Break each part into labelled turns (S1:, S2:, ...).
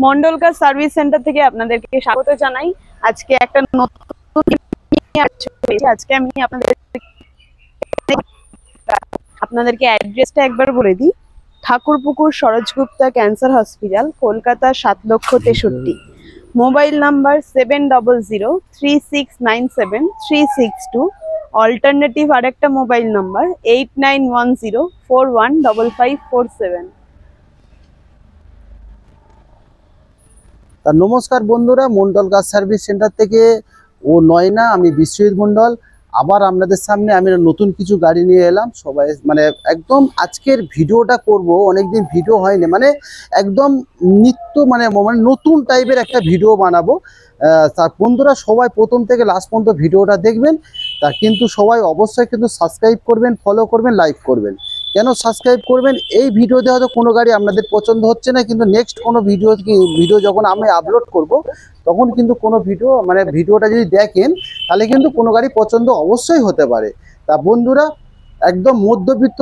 S1: মন্ডলকার service centre থেকে আপনাদেরকে স্বাগত জানাই। আজকে একটা নতুন আজকে আমি আপনাদেরকে অ্যাড্রেসটা একবার বলে দিই। Thakurpukur সরোজগুপ্তা cancer hospital, Kolkata ৭,৬৩,০০০। Mobile number 7003697362। Alternative আরেকটা মোবাইল নাম্বার 8910415547।
S2: নমস্কার বন্ধুরা, মন্ডলকার সার্ভিস সেন্টার থেকে নয়না, আমি বিশ্বজিৎ মন্ডল। আবার আপনাদের সামনে আমি নতুন কিছু গাড়ি নিয়ে এলাম। সবাই একদম আজকের ভিডিওটা করব, অনেকদিন ভিডিও হয়নি, একদম নিত্য নতুন টাইপের একটা ভিডিও বানাবো। তা বন্ধুরা সবাই প্রথম থেকে লাস্ট পর্যন্ত ভিডিওটা দেখবেন। তা কিন্তু সবাই অবশ্যই কিন্তু সাবস্ক্রাইব করবেন, ফলো করবেন, লাইক করবেন। কেন সাবস্ক্রাইব করবেন? এই ভিডিওতে হয়তো কোনো গাড়ি আপনাদের পছন্দ হচ্ছে না, কিন্তু নেক্সট কোনো ভিডিও যখন আমি আপলোড করব তখন কিন্তু কোনো ভিডিওটা যদি দেখেন তাহলে কিন্তু কোনো গাড়ি পছন্দ অবশ্যই হতে পারে। তা বন্ধুরা একদম মধ্যবিত্ত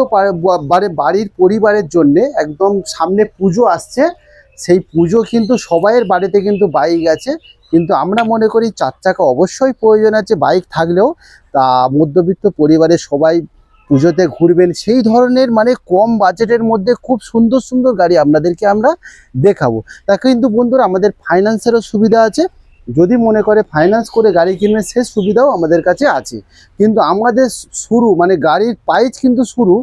S2: বাড়ির পরিবারের জন্যে একদম সামনে পুজো আসছে। সেই পুজো কিন্তু সবাইয়ের বাড়িতে কিন্তু বাইক আছে, কিন্তু আমরা মনে করি 4 চাকা অবশ্যই প্রয়োজন আছে বাইক থাকলেও। তা মধ্যবিত্ত পরিবারের সবাই পুজোতে ঘুরবেন, সেই ধরনের কম বাজেটের মধ্যে খুব সুন্দর সুন্দর গাড়ি আপনাদেরকে আমরা দেখাবো। তা কিন্তু বন্ধুরা আমাদের ফাইন্যান্সেরও সুবিধা আছে, যদি মনে করে ফাইন্যান্স করে গাড়ি কিনবেন সে সুবিধাও আমাদের কাছে আছে। কিন্তু আমাদের শুরু গাড়ির প্রাইস কিন্তু শুরু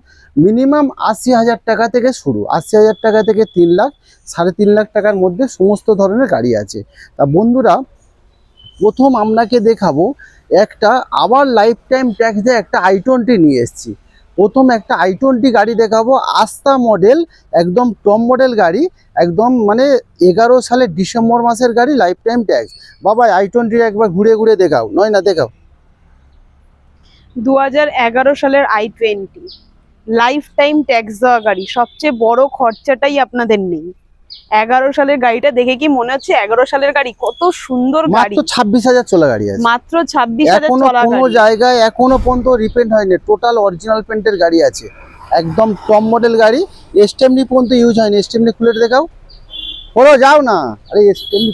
S2: মিনিমাম 80,000 টাকা থেকে শুরু। 80,000 টাকা থেকে 3 লাখ, 3.5 লাখ টাকার মধ্যে সমস্ত ধরনের গাড়ি আছে। তা বন্ধুরা প্রথম আপনাকে দেখাবো একটা আবার লাইফ টাইম ট্যাক্স দিয়ে একটা i20 নিয়ে এসেছি। প্রথম একটা i20 গাড়ি দেখাবো, আস্থা মডেল, একদম টপ মডেল গাড়ি, একদম 11 সালের ডিসেম্বর মাসের গাড়ি, লাইফ টাইম ট্যাক্স। বাবা i20 একবার ঘুরে ঘুরে দেখাও, নয় না দেখাও।
S1: 2011 সালের i20 লাইফ টাইম ট্যাক্স দেওয়া গাড়ি, সবচেয়ে বড় খরচাটাই আপনাদের নেই। 11 সালের গাড়িটা দেখে কি মনে হচ্ছে 11 সালের গাড়ি? কত সুন্দর গাড়ি,
S2: মাত্র 26,000 চলা গাড়ি আছে,
S1: মাত্র 26,000 চলা গাড়ি।
S2: কোনো জায়গায় এখনো পর্যন্ত রিপেন্ট হয়নি, টোটাল অরিজিনাল পেন্টের গাড়ি আছে, একদম টপ মডেল গাড়ি। স্টেমনি পর্যন্ত ইউজ হয়নি। স্টেমনি খুলে দেখাও, বলো যাও না। আরে স্টেমনি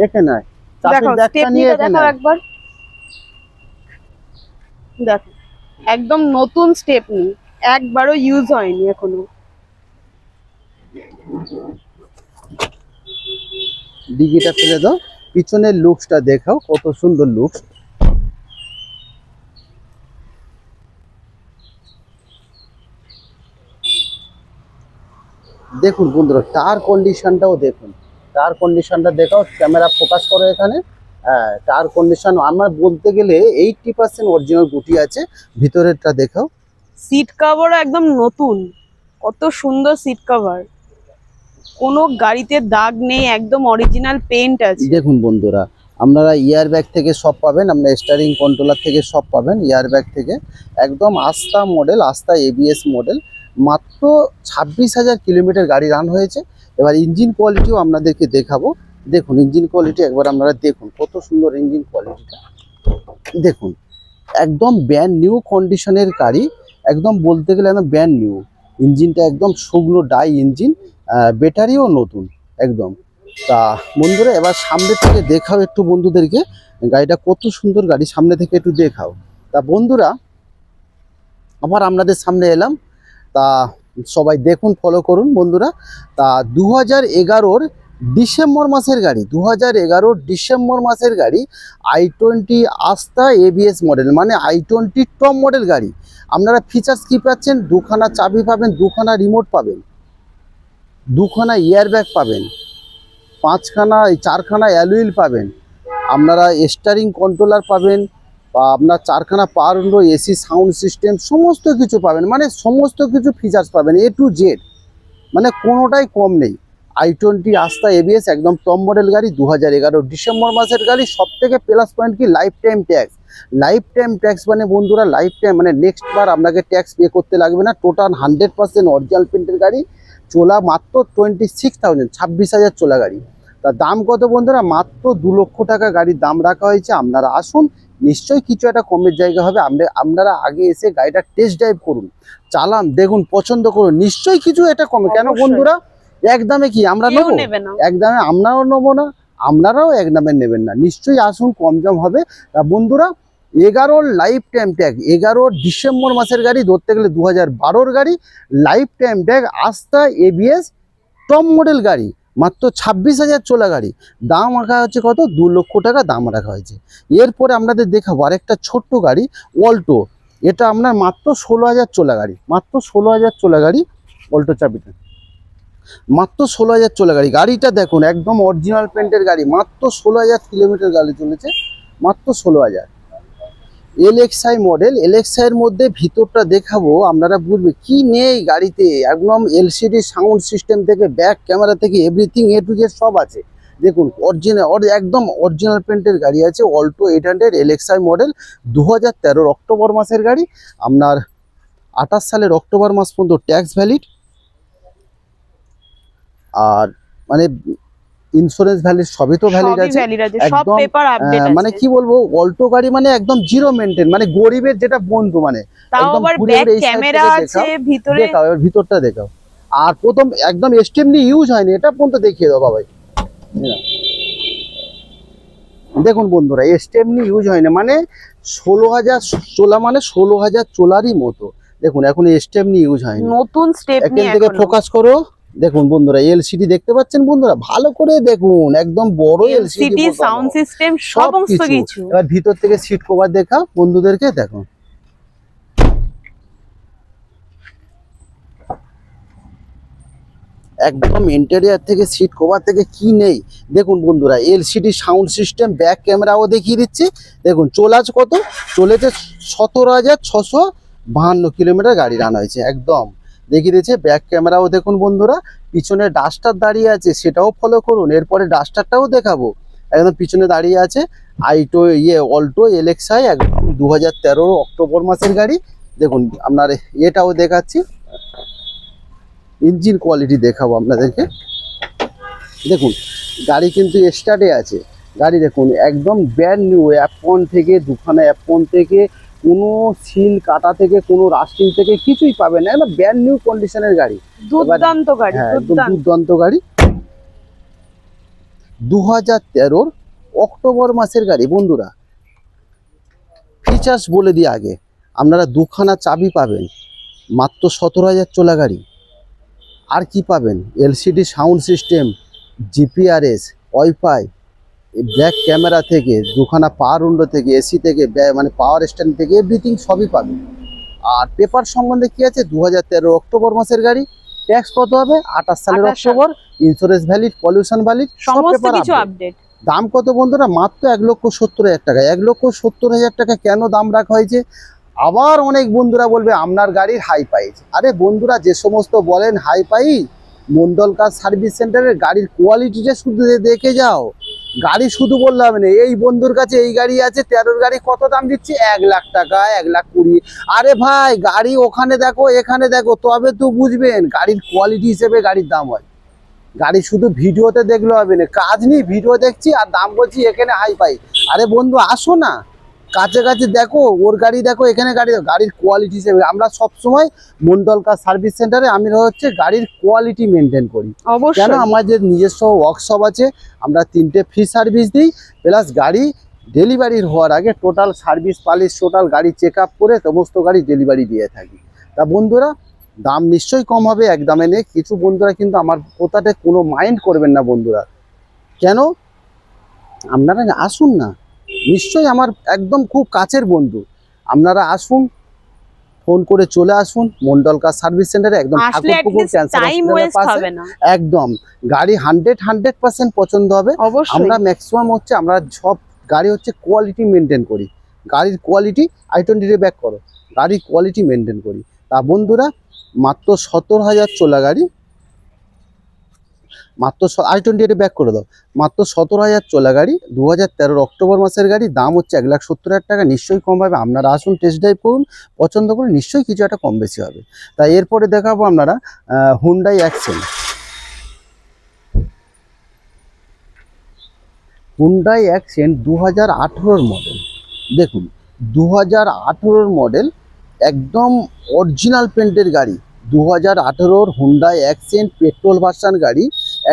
S2: এখানে
S1: দেখো, স্টেপনিটা দেখো একবার, দেখো একদম নতুন স্টেপনি, একবারও ইউজ হয়নি এখনো।
S2: ডিগিটা ফেলে দাও, পিছনের লুকসটা দেখাও, কত সুন্দর লুকস। দেখুন বন্ধুরা টায়ার কন্ডিশনটাও দেখুন, টায়ার কন্ডিশনটা দেখাও, ক্যামেরা ফোকাস করো এখানে। হ্যাঁ, টায়ার কন্ডিশন আমার বলতে গেলে 80% অরিজিনাল গুটি আছে। ভিতরেরটা দেখাও,
S1: সিট কভারও একদম নতুন, কত সুন্দর সিট কভার, কোনো গাড়িতে দাগ নেই, একদম অরিজিনাল পেইন্ট আছে।
S2: দেখুন বন্ধুরা আপনারা ইয়ার ব্যাগ থেকে সব পাবেন, আপনার স্টিয়ারিং কন্ট্রোলার থেকে সব পাবেন, ইয়ার ব্যাগ থেকে একদম আস্থা মডেল, আস্থা ABS মডেল। মাত্র 26,000 কিলোমিটার গাড়ি রান হয়েছে। এবার ইঞ্জিন কোয়ালিটিও আপনাদেরকে দেখাবো। দেখুন ইঞ্জিন কোয়ালিটি একবার আপনারা দেখুন, কত সুন্দর ইঞ্জিন কোয়ালিটিটা দেখুন, একদম ব্র্যান্ড নিউ কন্ডিশনের গাড়ি, একদম বলতে গেলে একদম ব্র্যান্ড নিউ। ইঞ্জিনটা একদম শুকনো ডাই ইঞ্জিন, ব্যাটারিও নতুন একদম। তা বন্ধুরা এবার সামনে থেকে দেখাও একটু বন্ধুদেরকে গাড়িটা কত সুন্দর গাড়ি, সামনে থেকে একটু দেখাও। তা বন্ধুরা আবার আপনাদের সামনে এলাম, তা সবাই দেখুন, ফলো করুন বন্ধুরা। তা 2011 ডিসেম্বর মাসের গাড়ি, 2011 ডিসেম্বর মাসের গাড়ি, i20 আস্থা ABS model, i20 top model গাড়ি। আপনারা ফিচার্স কি পাচ্ছেন? 2খানা চাবি পাবেন, 2খানা রিমোট পাবেন, 2খানা ইয়ার ব্যাগ পাবেন, 4খানা অ্যালুইল পাবেন, আপনারা স্টিয়ারিং কন্ট্রোলার পাবেন, বা আপনার 4খানা power window, AC sound system, সমস্ত কিছু পাবেন, সমস্ত কিছু ফিচার্স পাবেন A to Z, কোনোটাই কম নেই। i20 আস্থা ABS একদম টপ মডেল গাড়ি, 2011 ডিসেম্বর মাসের গাড়ি। সব থেকে প্লাস পয়েন্ট কি? Life time tax. Life time tax বন্ধুরা লাইফ টাইম, নেক্সট বার আপনাকে ট্যাক্স পে করতে লাগবে না। টোটাল 100% অরিজিনাল পেন্টের গাড়ি, চোলা মাত্র 26,000, 26,000 চোলা গাড়ি। তা দাম কত বন্ধুরা? মাত্র 2 লক্ষ টাকা গাড়ির দাম রাখা হয়েছে। আপনারা আসুন, নিশ্চয়ই কিছু একটা কমের জায়গা হবে। আপনারা আগে এসে গাড়িটা টেস্ট ড্রাইভ করুন, চালান, দেখুন, পছন্দ করুন, নিশ্চয়ই কিছু এটা কমে। কেন
S1: অবশ্যই।
S2: বন্ধুরা, একদমে কি আমরা
S1: কেউ
S2: নেবো?
S1: নেবে না।
S2: একদমে আমরাও নেবো না, আপনারাও একদমে নেবেন না। নিশ্চয়ই আসুন, কম দাম হবে। তা বন্ধুরা, 11 লাইফ টাইম ট্যাগ, 11 ডিসেম্বর মাসের গাড়ি, ধরতে গেলে 2012 গাড়ি, লাইফ টাইম ট্যাগ, আস্থা এবিএস টপ মডেল গাড়ি, মাত্র 26,000 চলা গাড়ি। দাম রাখা হচ্ছে কত? 2 লক্ষ টাকা দাম রাখা হয়েছে। এরপরে আপনাদের দেখাবো আরেকটা ছোট্ট গাড়ি, অল্টো। এটা আপনার মাত্র 16,000 চলা গাড়ি, মাত্র 16,000 চলা গাড়ি। অল্টো চাবিটা, মাত্র 16,000 চলা গাড়ি। গাড়িটা দেখুন, একদম অরিজিনাল পেন্টের গাড়ি, মাত্র 16,000 কিলোমিটার গাড়ি চলেছে, মাত্র 16,000। LXi model. এলএক্সআই এর মধ্যে ভিতরটা দেখাবো, আপনারা বুঝবে কি নেই গাড়িতে। একদম এলসিডি সাউন্ড সিস্টেম থেকে ব্যাক ক্যামেরা থেকে এভরিথিং এ টু জেড সব আছে। দেখুন, অরিজিনাল, একদম অরিজিনাল পেন্টের গাড়ি আছে। অল্টো 800 এলএক্সআই মডেল, 2013 অক্টোবর মাসের গাড়ি। আপনার 28 সালের অক্টোবর মাস পর্যন্ত ট্যাক্স ভ্যালিড, আর মানে ইন্স্যুরেন্স ভ্যালিড, সবই তো ভ্যালিড
S1: সবই
S2: আছে
S1: ভ্যালিড আছে, সব
S2: একদম।
S1: পেপার আপডেট আছে।
S2: মানে কি বলবো, অল্টো গাড়ি মানে একদম জিরো মেনটেন, মানে গরিবের যেটা বন্ধু, মানে
S1: তাও
S2: একদম
S1: আবার
S2: ঘুরে
S1: ব্যাক
S2: ঘুরে এই side
S1: ক্যামেরা
S2: থেকে
S1: আছে
S2: দেখাও,
S1: ভিতরে।
S2: দেখাও, এবার ভিতরটা দেখাও। আর প্রথম একদম স্টেপনি ইউজ হয়নি, এটা পর্যন্ত দেখিয়ে দাও বাবাই। দেখুন বন্ধুরা, স্টেপনি ইউজ হয়নি, মানে 16,000 চোলা, মানে 16,000 চোলারই মতো। দেখুন, এখন স্টেপনি ইউজ হয়নি,
S1: নতুন স্টেপ
S2: এখান
S1: নিয়ে
S2: থেকে
S1: এখন
S2: ফোকাস করো। দেখুন বন্ধুরা, এলসিডি দেখতে পাচ্ছেন বন্ধুরা, ভালো করে দেখুন, একদম বড় এলসিডি,
S1: এলসিডি সাউন্ড সিস্টেম সমস্ত কিছু।
S2: এবার ভিতর থেকে সিট কভার দেখা বন্ধুদেরকে দেখো, একদম ইন্টেরিয়ার থেকে সিট কভার থেকে কি নেই। দেখুন বন্ধুরা, এলসিডি সাউন্ড সিস্টেম, ব্যাক ক্যামেরাও দেখিয়ে দিচ্ছি। দেখুন চলেছে কত? চলেছে 17,652 কিলোমিটার গাড়ি রান হয়েছে, একদম দেখিয়ে দিচ্ছে। ব্যাক ক্যামেরাও দেখুন বন্ধুরা, পিছনে ডাস্টার দাঁড়িয়ে আছে, সেটাও ফলো করুন। এরপরে ডাস্টারটাও দেখাবো, একদম পিছনে দাঁড়িয়ে আছে। অল্টো এলএক্সআই, একদম 2013 অক্টোবর মাসের গাড়ি। দেখুন আপনার এটাও দেখাচ্ছি, ইঞ্জিন কোয়ালিটি দেখাবো আপনাদেরকে। দেখুন গাড়ি কিন্তু স্টার্টে আছে, গাড়ি দেখুন একদম ব্র্যান্ড নিউ, অ্যাপন থেকে, দুখানা অ্যাপন থেকে, কোনো সিল কাটা থেকে, কোনো রাস্টিং থেকে কিছুই পাবেন না, একদম ব্র্যান্ড নিউ কন্ডিশনের গাড়ি।
S1: দুর্দান্ত গাড়ি,
S2: হ্যাঁ, একদম
S1: দুর্দান্ত।
S2: দুর্দান্ত গাড়ি। 2013 অক্টোবর মাসের গাড়ি বন্ধুরা। ফিচার্স বলে দিই আগে, আপনারা দুখানা চাবি পাবেন, মাত্র 17,000 চলা গাড়ি। আর কি পাবেন? LCD sound system, GPRS, wifi, back camera থেকে, দুখানা পাওয়ার উইন্ডো থেকে, এসি থেকে, মানে পাওয়ার স্ট্যান্ড থেকে, এভরিথিং সবই পাবেন। আর পেপার সম্বন্ধে কি আছে? 2013 অক্টোবর মাসের গাড়ি, ট্যাক্স কত হবে? 28 সালের
S1: 28
S2: October, insurance valid, pollution valid, সব
S1: সমস্ত
S2: পেপার
S1: কিছু
S2: আপডেট।
S1: আপডেট।
S2: দাম কত বন্ধুরা? মাত্র 1,70,000 টাকা। 1,70,000 টাকা কেন দাম রাখা হয়েছে? আবার অনেক বন্ধুরা বলবে আপনার গাড়ির হাই প্রাইস। আরে বন্ধুরা, যে সমস্ত বলেন high price, Mondal car service সেন্টারের গাড়ির কোয়ালিটিটা শুধু দেখে যাও। গাড়ি শুধু বললে হবে না, এই বন্ধুর কাছে এই গাড়ি আছে, 13 গাড়ি কত দাম দিচ্ছে? 1 লাখ টাকা, 1,20,000। আরে ভাই, গাড়ি ওখানে দেখো, এখানে দেখো, তবে তো বুঝবেন গাড়ির কোয়ালিটি হিসেবে গাড়ির দাম হয়। গাড়ি শুধু ভিডিওতে দেখলে হবে না, কাজ নেই, ভিডিও দেখছি আর দাম বলছি এখানে হাই পাই। আরে বন্ধু আসো না, কাছে কাছে দেখো, ওর গাড়ি দেখো, এখানে গাড়ি, গাড়ির কোয়ালিটি হিসেবে আমরা সবসময় মন্ডল কার সার্ভিস সেন্টারে আমরা হচ্ছে গাড়ির কোয়ালিটি মেনটেন করি। কেন?
S1: অবশ্যই।
S2: আমাদের নিজস্ব ওয়ার্কশপ আছে, আমরা 3টে ফ্রি সার্ভিস দিই, প্লাস গাড়ি ডেলিভারির হওয়ার আগে টোটাল সার্ভিস পালিশ, টোটাল গাড়ি চেক আপ করে সমস্ত গাড়ি ডেলিভারি দিয়ে থাকি। তা বন্ধুরা, দাম নিশ্চয়ই কম হবে, একদমে নেই। কিছু বন্ধুরা কিন্তু আমার কথাতে কোনো মাইন্ড করবেন না বন্ধুরা। কেন? আপনারা আসুন না, নিশ্চয়ই আমার একদম খুব কাছের বন্ধু। আপনারা আসুন, ফোন করে চলে আসুন মন্ডল কার সার্ভিস সেন্টারে, একদম
S1: আসলে
S2: ঠাকুরপুকুর ক্যান্সার
S1: টাইম
S2: হসপিটালের
S1: ওয়েস্ট
S2: পাশে।
S1: হবে না।
S2: একদম গাড়ি 100% পছন্দ হবে।
S1: অবশ্যই।
S2: আমরা ম্যাক্সিমাম হচ্ছে, আমরা সব গাড়ি হচ্ছে কোয়ালিটি মেনটেন করি। গাড়ির কোয়ালিটি, i20 ব্যাক করো, গাড়ির কোয়ালিটি মেনটেন করি। তা বন্ধুরা, মাত্র 17,000 চলা গাড়ি, মাত্র i20 ব্যাক করে দাও, মাত্র 17,000 চলা গাড়ি, 2013 অক্টোবর মাসের গাড়ি। দাম হচ্ছে 1,70,000 টাকা। নিশ্চয়ই কম হবে, আপনারা আসুন, টেস্ট ড্রাইভ করুন, পছন্দ করুন, নিশ্চয়ই কিছু একটা কম বেশি হবে। তাই এরপরে দেখাবো আপনারা Hyundai accent. Hyundai accent 2018 model, দেখুন 2018 মডেল, একদম অরিজিনাল পেন্টের গাড়ি। 2018 হুন্ডাই অ্যাকসেন্ট পেট্রোল ভার্সন গাড়ি,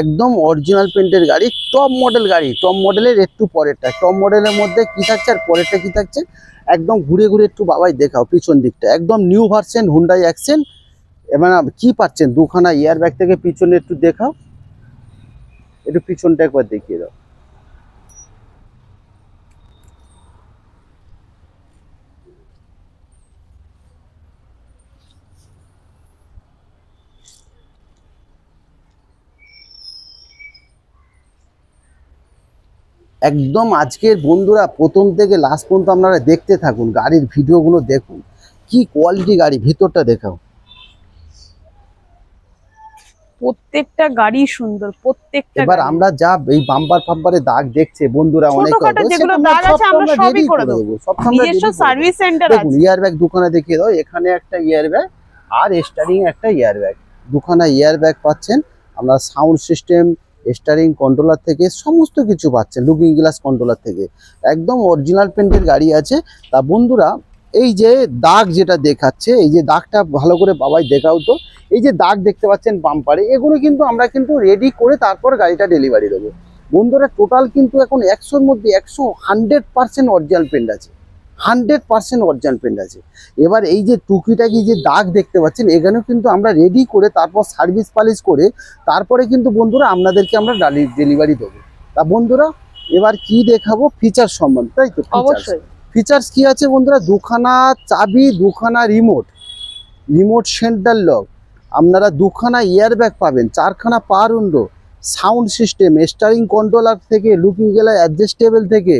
S2: একদম অরিজিনাল পেন্টের গাড়ি, টপ মডেল গাড়ি। টপ মডেলের একটু পরেরটা, টপ মডেলের মধ্যে কি থাকছে আর পরেরটা কি থাকছে একদম ঘুরে ঘুরে একটু বাবাই দেখাও পিছন দিকটা। একদম নিউ ভার্সন হুন্ডাই অ্যাকসেন্ট। এবার কি পাচ্ছেন, দুখানা এয়ার ব্যাগ থেকে পিছনে একটু দেখাও, একটু পিছনটা একবার দেখিয়ে দাও। একদম আজকের বন্ধুরা প্রথম থেকে লাস্ট পর্যন্ত আপনারা দেখতে থাকুন, গাড়ির ভিডিওগুলো দেখুন, কি কোয়ালিটি গাড়ি, ভিতরটা দেখাও।
S1: প্রত্যেকটা গাড়ি সুন্দর, প্রত্যেকটা
S2: এবার
S1: গাড়ি।
S2: আমরা যা এই বাম্পার ফাম্পারে দাগ দেখছে বন্ধুরা অনেক
S1: ছোটখাটো যেগুলো দাগ আছে আমরা সবই করে দেবো। নিজস্ব সার্ভিস সেন্টার
S2: দেখুন
S1: আছে।
S2: ইয়ার ব্যাগ দুখানা দেখিয়ে দাও, এখানে একটা ইয়ার ব্যাগ আর স্টারিং একটা ইয়ার ব্যাগ, দুখানা ইয়ার ব্যাগ পাচ্ছেন। আমরা সাউন্ড সিস্টেম, স্টারিং কন্ট্রোলার থেকে সমস্ত কিছু পাচ্ছেন, লুকিং গ্লাস কন্ট্রোলার থেকে, একদম অরিজিনাল পেন্টের গাড়ি আছে। তা বন্ধুরা এই যে দাগ যেটা দেখাচ্ছে, এই যে দাগটা ভালো করে বাবাই দেখাও তো, এই যে দাগ দেখতে পাচ্ছেন বাম্পারে, এগুলো কিন্তু আমরা কিন্তু রেডি করে তারপর গাড়িটা ডেলিভারি দেবো বন্ধুরা। টোটাল কিন্তু এখন 100-র মধ্যে 100% অরিজিনাল পেন্ট আছে, 100% অরিজিনাল পেন্ট আছে। এবার এই যে টুকিটাকি যে দাগ দেখতে পাচ্ছেন, এখানেও কিন্তু আমরা রেডি করে তারপর সার্ভিস পালিশ করে তারপরে কিন্তু বন্ধুরা আপনাদেরকে আমরা ডেলিভারি দেবো। তা বন্ধুরা এবার কি দেখাবো, ফিচার সম্বন্ধে, তাই তো?
S1: অবশ্যই।
S2: ফিচার্স কি আছে বন্ধুরা, দুখানা চাবি, দুখানা রিমোট সেন্টার লক, আপনারা দুখানা ইয়ার ব্যাগ পাবেন, 4খানা power window, sound system, steering controller থেকে লুকিং গ্লাস অ্যাডজাস্টেবল থেকে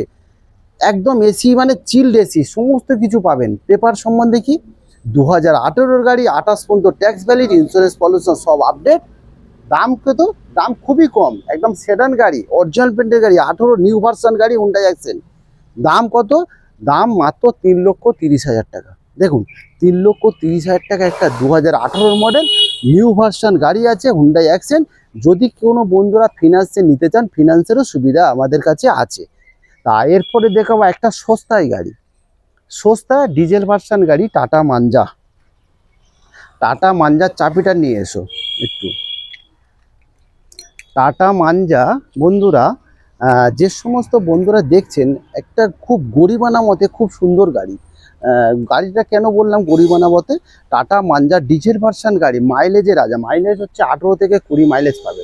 S2: একদম এসি মানে চিল্ড এসি সমস্ত কিছু পাবেন। পেপার সম্বন্ধে কি, 2018 গাড়ি, 28 পর্যন্ত ট্যাক্স ভ্যালিড, ইন্স্যুরেন্স পলিউশন সব আপডেট। দাম কত, দাম খুবই কম, একদম সেডান গাড়ি, অরিজিনাল পেন্টের গাড়ি, 18 নিউ ভার্সন গাড়ি হুন্ডাই অ্যাকসেন্ট। দাম কত, দাম মাত্র 3,30,000 টাকা। দেখুন 3,30,000 টাকা একটা 2018 মডেল নিউ ভার্সন গাড়ি আছে হুন্ডাই অ্যাকসেন্ট। যদি কোনো বন্ধুরা ফিনান্সে নিতে চান, ফিনান্সেরও সুবিধা আমাদের কাছে আছে। তা এরপরে দেখাবো একটা সস্তায় গাড়ি, সস্তা ডিজেল ভার্সন গাড়ি, টাটা মানজা। টাটা মানজার চাবিটা নিয়ে এসো একটু। টাটা মানজা বন্ধুরা, যে সমস্ত বন্ধুরা দেখছেন, একটা খুব গরিবানা মতে খুব সুন্দর গাড়ি। গাড়িটা কেন বললাম গরিবানা মতে, টাটা মানজা ডিজেল ভার্সন গাড়ি, মাইলেজের রাজা, মাইলেজ হচ্ছে 18 থেকে 20 মাইলেজ পাবে।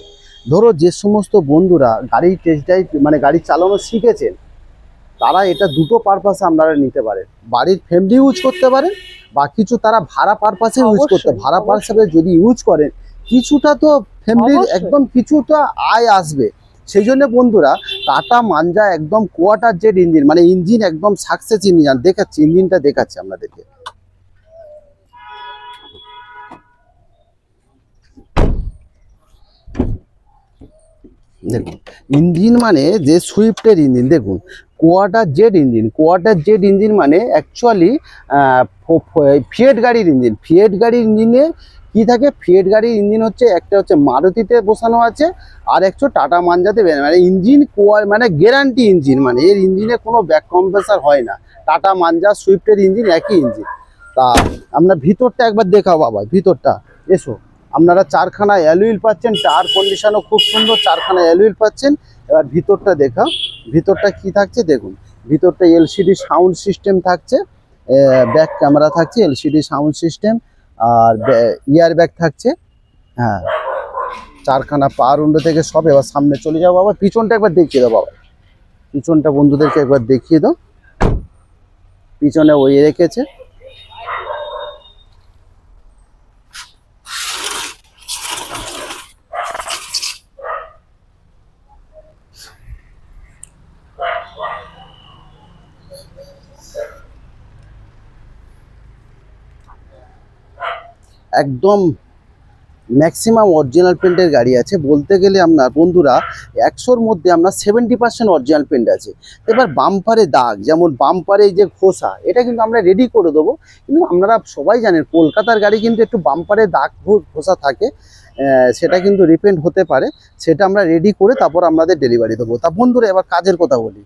S2: ধরো যে সমস্ত বন্ধুরা গাড়ি টেস্ট ড্রাইভ মানে গাড়ি চালানো শিখেছেন, তারা এটা দুটো পারপাসে আপনারা নিতে পারেন, বাড়ির ফ্যামিলি ইউজ করতে পারেন বা কিছু তারা ভাড়া পারপাসে ইউজ করতে,
S1: অবশ্যই,
S2: ভাড়া
S1: অবশ্যই।
S2: পারপাসে যদি ইউজ করেন কিছুটা তো ফ্যামিলির
S1: অবশ্যই।
S2: একদম কিছুটা আয় আসবে। সেই জন্য বন্ধুরা টাটা মানজা একদম কোয়ার্টার জেট ইঞ্জিন, মানে ইঞ্জিন একদম সাকসেস ইঞ্জিন, দেখাচ্ছি ইঞ্জিনটা দেখাচ্ছি আপনাদেরকে। দেখুন ইঞ্জিন মানে যে সুইফটের ইঞ্জিন, দেখুন quarter jet engine, quarter jet engine মানে অ্যাকচুয়ালি ফিয়েট গাড়ির ইঞ্জিন। ফিয়েট গাড়ির ইঞ্জিনে কি থাকে, ফিয়েট গাড়ির ইঞ্জিন হচ্ছে একটা হচ্ছে মারুতিতে বসানো আছে আর একটা টাটা মানজাতে, মানে ইঞ্জিন মানে গ্যারান্টি ইঞ্জিন, মানে এর ইঞ্জিনে কোনো ব্যাক কম্প্রেসার হয় না। টাটা মানজা সুইফটের ইঞ্জিন একই ইঞ্জিন। তা আপনার ভিতরটা একবার দেখাও বাবা, ভিতরটা এসো। আপনারা 4খানা অ্যালুইল পাচ্ছেন, টায়ার কন্ডিশনও খুব সুন্দর, 4খানা অ্যালুইল পাচ্ছেন। এবার ভিতরটা দেখাও, ভিতরটা কি থাকছে দেখুন। ভিতরটা এলসিডি সাউন্ড সিস্টেম থাকছে, ব্যাক ক্যামেরা থাকছে, এলসিডি সাউন্ড সিস্টেম আর ইয়ার ব্যাগ থাকছে। হ্যাঁ 4খানা পাওয়ার উইন্ডো থেকে সব। এবার সামনে চলে যাও বাবা, পিছনটা একবার দেখিয়ে দাও বাবা, পিছনটা বন্ধুদেরকে একবার দেখিয়ে দাও। পিছনে ওই রেখেছে, একদম ম্যাক্সিমাম অরিজিনাল পেন্টের গাড়ি আছে। বলতে গেলে আপনার বন্ধুরা 100-র মধ্যে আপনার 70% অরিজিনাল পেন্ট আছে। এবার বাম্পারে দাগ, যেমন বাম্পারে যে খোসা, এটা কিন্তু আমরা রেডি করে দেবো। কিন্তু আপনারা সবাই জানেন কলকাতার গাড়ি কিন্তু একটু বাম্পারে দাগ খোসা থাকে, সেটা কিন্তু রিপেন্ট হতে পারে, সেটা আমরা রেডি করে তারপর আপনাদের ডেলিভারি দেবো। তা বন্ধুরা এবার কাজের কথা বলি।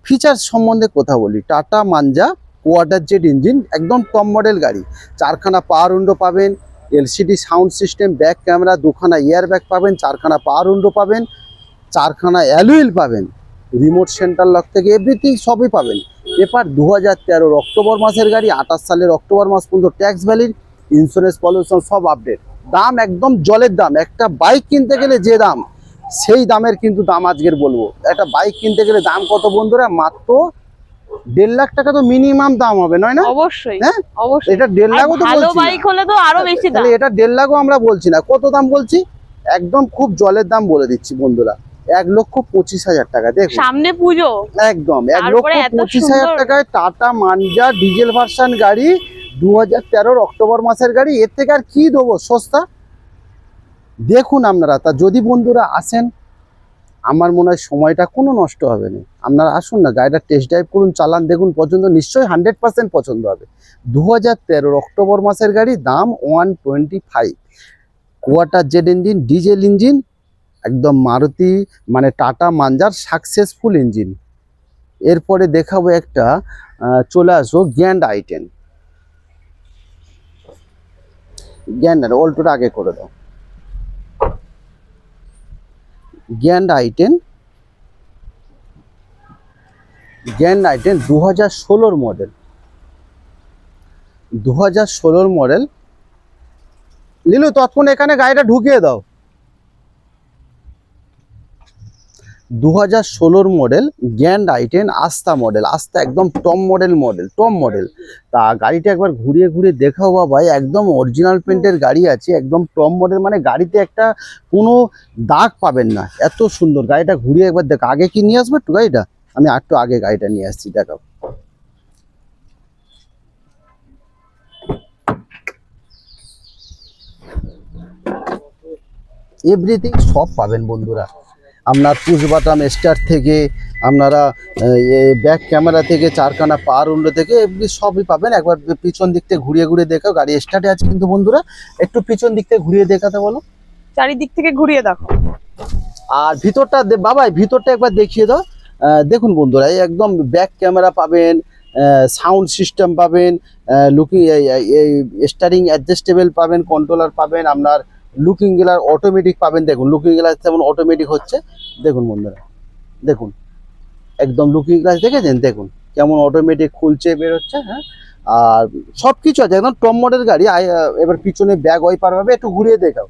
S2: ফিচার সম্বন্ধে কথা বলি, Tata Manza Quadrajet engine, একদম টপ মডেল গাড়ি। 4খানা পাওয়ার উইন্ডো পাবেন, LCD sound system, back camera, 2খানা এয়ার ব্যাগ পাবেন, 4খানা পাওয়ার উইন্ডো পাবেন, 4খানা অ্যালুইল পাবেন, রিমোট সেন্টার লক থেকে এভরিথিং সবই পাবেন। পেপার 2013 অক্টোবর মাসের গাড়ি, 28 সালের অক্টোবর মাস পর্যন্ত ট্যাক্স ভ্যালিড, ইন্স্যুরেন্স পলিউশন সব আপডেট। দাম একদম জলের দাম। একটা বাইক কিনতে গেলে যে দাম, সেই দামের কিন্তু দাম আজকের বলবো। একটা বাইক কিনতে গেলে দাম কত বন্ধুরা? মাত্র 1.5 লাখ টাকা তো মিনিমাম দাম হবে, নয় না?
S1: অবশ্যই,
S2: হ্যাঁ
S1: অবশ্যই।
S2: এটা 1.5 লাখও তো
S1: ভালো
S2: বলছি
S1: বাইক হলে তো আরো বেশি দাম।
S2: এটা 1.5 লাখও আমরা বলছি না। কত দাম বলছি? একদম খুব জলের দাম বলে দিচ্ছি বন্ধুরা, 1,25,000 টাকা। দেখুন
S1: সামনে পুজো,
S2: একদম 1,25,000 টাকায় টাটা মানজা ডিজেল ভার্সন গাড়ি, 2013 অক্টোবর মাসের গাড়ি। এর থেকে আর কি দেবো সস্তা? দেখুন আপনারা, তা যদি বন্ধুরা আসেন, আমার মনে হয় সময়টা কোনো নষ্ট হবে না। আপনারা আসুন না, গাড়িটা টেস্ট ড্রাইভ করুন, চালান, দেখুন, পছন্দ নিশ্চয়ই 100% পছন্দ হবে। 2013 অক্টোবর মাসের গাড়ি, দাম 125, quarter Z engine, diesel engine, একদম মারুতি মানে টাটা মানজার সাকসেসফুল ইঞ্জিন। এরপরে দেখাবো একটা, চলে আসো গ্র্যান্ড i10। গ্র্যান্ড অল্টোটা আগে করে দাও। Grand i10, grand i10 2016 model, 2016 model. Lilu তৎক্ষণ এখানে গাড়িটা ঢুকিয়ে দাও। 2016 মডেল গ্র্যান্ড i10 আস্থা মডেল, আস্থা একদম টপ মডেল, টপ মডেল। তা গাড়িটা একবার ঘুরিয়ে ঘুরিয়ে দেখাও বাবা, একদম অরিজিনাল পেন্টের গাড়ি আছে, একদম টপ মডেল, মানে গাড়িতে একটা কোনো দাগ পাবেন না, এত সুন্দর। গাড়িটা ঘুরিয়ে একবার দেখো। আগে কি নিয়ে আসবে একটু গাড়িটা? আমি একটু আগে গাড়িটা নিয়ে আসছি, দেখাও। এভরিথিং সব পাবেন বন্ধুরা। আপনার পুশ বাটাম স্টার্ট থেকে, আপনারা ব্যাক ক্যামেরা থেকে, 4খানা পাওয়ার উইন্ডো থেকে এভরি সবই পাবেন। একবার পিছন দিক থেকে ঘুরিয়ে ঘুরিয়ে দেখাও। গাড়ি স্টার্টে আছে কিন্তু বন্ধুরা, একটু পিছন দিক থেকে ঘুরিয়ে দেখাতে বলো।
S1: চারিদিক থেকে ঘুরিয়ে দেখো।
S2: আর ভিতরটা বাবা, ভিতরটা একবার দেখিয়ে দাও। দেখুন বন্ধুরা, এই একদম ব্যাক ক্যামেরা পাবেন, সাউন্ড সিস্টেম পাবেন, লুকিং স্টারিং অ্যাডজাস্টেবল পাবেন, কন্ট্রোলার পাবেন, আপনার লুকিং গ্লাস অটোমেটিক পাবেন। দেখুন লুকিং গ্লাস যেমন অটোমেটিক হচ্ছে, দেখুন বন্ধুরা, দেখুন একদম লুকিং গ্লাস দেখেছেন, দেখুন কেমন অটোমেটিক খুলছে বেরোচ্ছে। হ্যাঁ, আর সব কিছু আছে, একদম টপ মডেল গাড়ি। এবার পিছনে ব্যাগ ওয়াইপার পাবে, একটু ঘুরিয়ে দেখাও।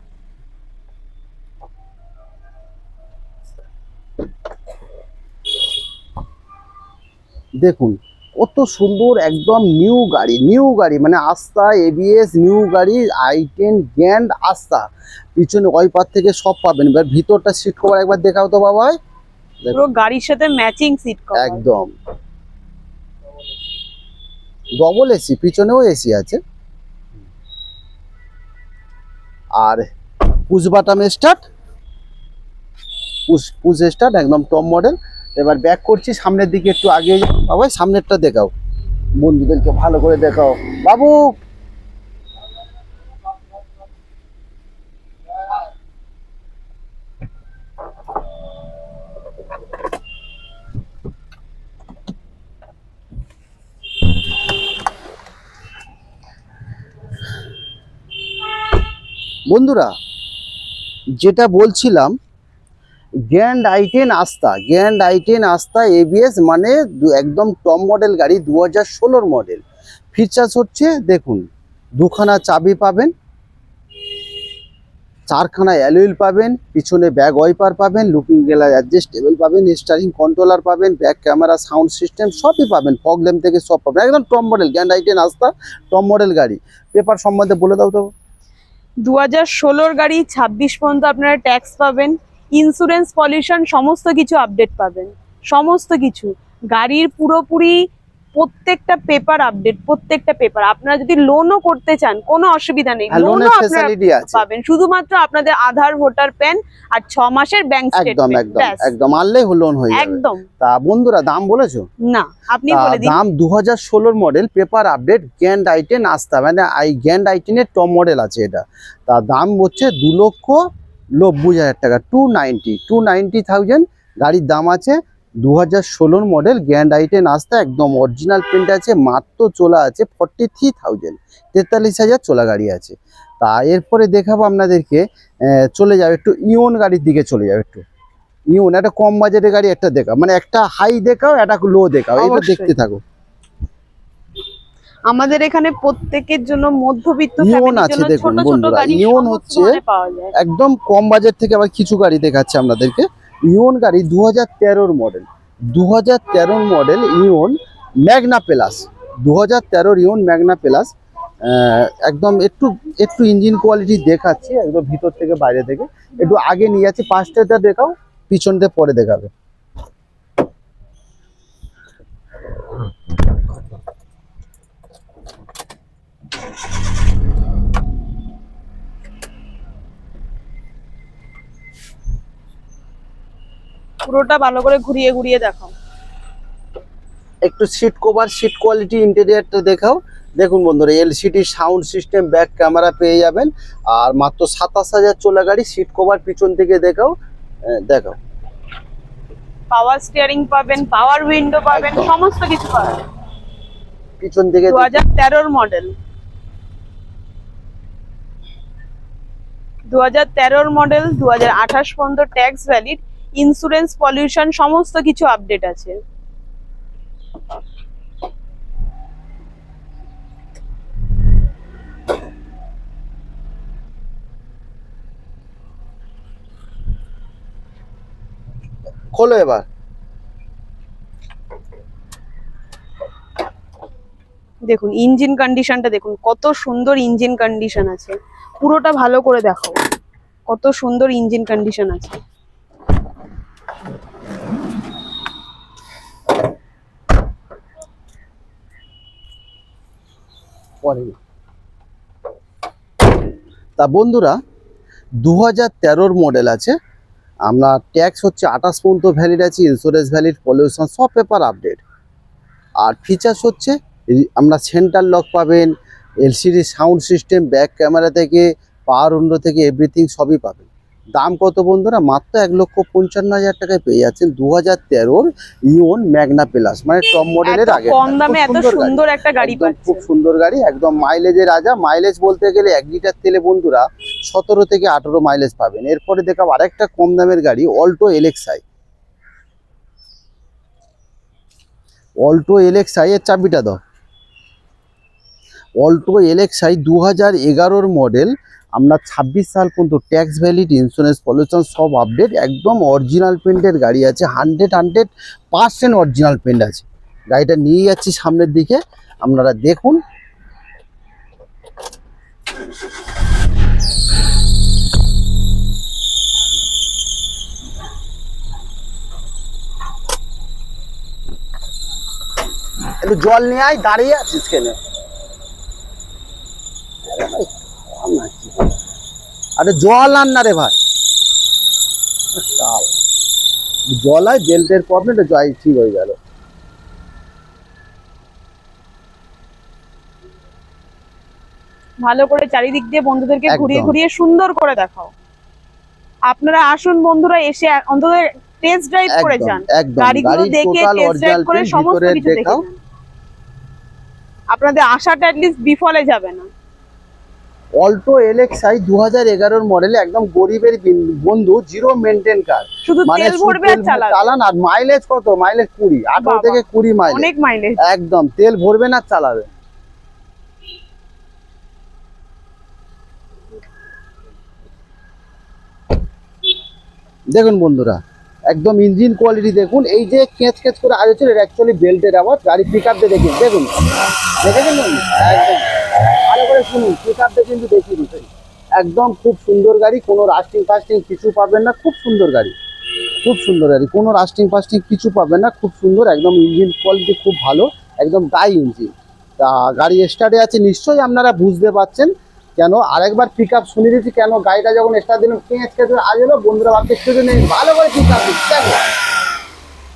S2: দেখুন কত সুন্দর, একদম নিউ গাড়ি, নিউ গাড়ি মানে আস্থা এবিএস নিউ গাড়ি, i10 গ্র্যান্ড আস্থা। পিছনে ওয়াইপার থেকে সব পাবেন। এবার ভিতরটা সিট কভার একবার দেখাও তো বাবা।
S1: পুরো গাড়ির সাথে ম্যাচিং সিট কভার,
S2: একদম ডবল এসি, পিছনেও এসি আছে। আর পুশ বাটাম স্টার্ট, পুশ স্টার্ট, একদম টপ মডেল। এবার ব্যাক করছি, সামনের দিকে একটু আগে বাবা, সামনেরটা দেখাও, বন্ধুদেরকে ভালো করে দেখাও বাবু। বন্ধুরা যেটা বলছিলাম, গ্র্যান্ড i10 আস্থা, গ্র্যান্ড i10 আস্থা এবিএস মানে একদম টপ মডেল গাড়ি, 2016 মডেল। ফিচার্স হচ্ছে দেখুন, 2খানা চাবি পাবেন, 4খানা অ্যালুইল পাবেন, পিছনে ব্যাগ ওয়াইপার পাবেন, লুকিং গ্লাস অ্যাডজাস্টেবল পাবেন, স্টারিং কন্ট্রোলার পাবেন, ব্যাক ক্যামেরা, সাউন্ড সিস্টেম সবই পাবেন, ফগ ল্যাম্প থেকে সব পাবেন। একদম টপ মডেল গ্র্যান্ড i10 আস্থা, টপ মডেল গাড়ি। পেপার সম্বন্ধে বলে দাও তো।
S1: 2016 গাড়ি, 26 পর্যন্ত আপনারা ট্যাক্স পাবেন, ইন্স্যুরেন্স পলিউশন সমস্ত কিছু আপডেট পাবেন, সমস্ত কিছু। গাড়ির পুরোপুরি প্রত্যেকটা পেপার আপডেট, প্রত্যেকটা পেপার। আপনারা যদি লোনও করতে চান কোনো অসুবিধা নেই,
S2: লোনের
S1: লোনও
S2: ফ্যাসিলিটি আছে,
S1: পাবেন। শুধুমাত্র আপনাদের আধার, ভোটার প্যান আর 6 মাসের ব্যাংক
S2: একদম
S1: স্টেটমেন্ট,
S2: একদম একদম আনলেই লোন হয়ে যাবে
S1: একদম।
S2: তা বন্ধুরা দাম বলেছো
S1: না, আপনি বলে দিন।
S2: দাম 2016 model, paper update, grand i10 আস্থা মানে গ্র্যান্ড i10 এর টপ মডেল আছে এটা। তা দাম হচ্ছে 2,90,000 টাকা, 290,000 গাড়ির দাম আছে। 2016 মডেল গ্র্যান্ড আইটেন আসতে একদম অরিজিনাল প্রিন্ট আছে, মাত্র চলা আছে 43,000, 43,000 চলা গাড়ি আছে। তা এরপরে দেখাবো আপনাদেরকে, চলে যাবে একটু ইওন গাড়ির দিকে চলে যাবে একটু। ইওন একটা কম বাজেটের গাড়ি, একটা দেখাও, মানে একটা হাই দেখাও একটা লো দেখাও, এটা দেখতে থাকো।
S1: আমাদের এখানে প্রত্যেকের জন্য মধ্যবিত্ত
S2: ইওন
S1: ফ্যামিলির
S2: আছে
S1: জন্য
S2: দেখুন
S1: ছোট ছোট
S2: বন্ধুরা,
S1: গাড়ি
S2: ইওন
S1: সমস্ত
S2: হচ্ছে
S1: ধরনের পাওয়া যায়।
S2: একদম কম বাজেট থেকে আবার কিছু গাড়ি দেখাচ্ছে আপনাদেরকে। ইওন গাড়ি 2013 model, 2013 model Eon Magna plus, 2013 Eon Magna plus. একদম একটু একটু ইঞ্জিন কোয়ালিটি দেখাচ্ছি একদম ভিতর থেকে বাইরে থেকে। একটু আগে নিয়ে যাচ্ছি, পাঁচটাটা দেখাও, পিছনটা পরে দেখাবে।
S1: পুরোটা ভালো করে ঘুরিয়ে ঘুরিয়ে দেখাও।
S2: একটু সিট কভার, সিট কোয়ালিটি, ইন্টেরিয়রটা দেখাও। দেখুন বন্ধুরা, LCD sound system, back camera পেয়ে যাবেন। আর মাত্র 27,000 চলা গাড়ি। সিট কভার পিছন থেকে দেখাও, দেখাও।
S1: পাওয়ার স্টিয়ারিং পাবেন, পাওয়ার উইন্ডো পাবেন,
S2: একদম।
S1: সমস্ত কিছু পাবেন।
S2: পিছন থেকে
S1: 2013 মডেল, 2013 মডেল, 2028 পর্যন্ত ট্যাক্স ভ্যালিড, ইন্স্যুরেন্স, পলিউশন সমস্ত কিছু আপডেট আছে।
S2: খোলো এবার।
S1: দেখুন ইঞ্জিন কন্ডিশনটা দেখুন, কত সুন্দর ইঞ্জিন কন্ডিশন আছে। পুরোটা ভালো করে দেখো, কত সুন্দর ইঞ্জিন কন্ডিশন আছে।
S2: তা বন্ধুরা 2013 মডেল আছে, আপনার ট্যাক্স হচ্ছে 28 পর্যন্ত ভ্যালিড আছে, ইন্স্যুরেন্স ভ্যালিড, পলিউশন সব পেপার আপডেট। আর ফিচার্স হচ্ছে আমরা সেন্টার লক পাবেন, LCD sound system, back camera থেকে পাওয়ার উইন্ডো থেকে এভরিথিং সবই পাবেন। দাম কত বন্ধুরা? মাত্র 1,55,000 টাকায় পেয়ে যাচ্ছেন 2013 ইওন ম্যাগনা প্লাস, মানে টপ মডেলের আগে।
S1: কম দামে এত সুন্দর একটা গাড়ি পাচ্ছেন।
S2: খুব সুন্দর গাড়ি, একদম মাইলেজের রাজা। মাইলেজ বলতে গেলে 1 লিটার তেলে বন্ধুরা 17 থেকে 18 মাইলেজ পাবেন। এরপরে দেখাবো আরেকটা কম দামের গাড়ি, অল্টো এলএক্সআই। অল্টো এলএক্সআই এর চাবিটা দাও। অল্টো এলএক্সআই 2011 মডেল, আপনার 26 সাল পর্যন্ত ট্যাক্স ভ্যালিড, ইন্স্যুরেন্স, পলিউশন সব আপডেট, একদম অরিজিনাল পেন্টের গাড়ি আছে, 100% অরিজিনাল পেন্ট আছে। গাড়িটা নিয়ে যাচ্ছি সামনের দিকে, আপনারা দেখুন। একটু জল নিয়ে আয়, দাঁড়িয়ে আছিস কেন? আরে জল আন না রে ভাই, জল আয়, বেল্টের প্রবলেম, জয় ঠিক হয়ে গেল।
S1: ভালো করে চারিদিক দিয়ে বন্ধুদেরকে ঘুরিয়ে
S2: একদম।
S1: ঘুরিয়ে সুন্দর করে দেখাও। আপনারা আসুন বন্ধুরা, এসে অন্তত টেস্ট ড্রাইভ করে যান, গাড়িগুলো দেখে টেস্ট ড্রাইভ করে সমস্ত কিছু দেখে যান। আপনাদের আশাটা অ্যাটলিস্ট বিফলে যাবে না।
S2: অল্টো এলএক্সআই 2011 মডেলে, একদম গরিবের বন্ধু, জিরো মেইনটেইন কার,
S1: শুধু তেল ভরবে আর
S2: চালান। আর মাইলেজ কত? মাইলেজ 20, 18 থেকে 20 মাইলেজ,
S1: অনেক মাইলেজ।
S2: একদম তেল ভরবে না, চালাবে। দেখুন বন্ধুরা, একদম ইঞ্জিন কোয়ালিটি দেখুন। এই যে কেঁচ কেঁচ করে আওয়াজ হচ্ছে, এটা অ্যাকচুয়ালি বেল্টের আওয়াজ। গাড়ি পিক আপ দিয়ে দেখুন, দেখুন, দেখেছেন একদম ভালো করে শুনুন। পিক আপ দিয়ে কিন্তু দেখিয়ে দিচ্ছি, একদম খুব সুন্দর গাড়ি, কোনো রাস্টিং ফাস্টিং কিছু পাবেন না। খুব সুন্দর গাড়ি, খুব সুন্দর গাড়ি, কোনো রাস্টিং ফাস্টিং কিছু পাবেন না, খুব সুন্দর। একদম ইঞ্জিন কোয়ালিটি খুব ভালো, একদম ডাই ইঞ্জিন। তা গাড়ি স্টার্টে আছে, নিশ্চয়ই আপনারা বুঝতে পারছেন কেন। আরেকবার পিক আপ শুনে দিচ্ছি, কেন গাড়িটা যখন স্টার্ট দিলাম কেঁচ কেঁচ আজ হলো, বন্ধুরা ভাবতে কিছু নেই। ভালো করে পিক আপ দিচ্ছি,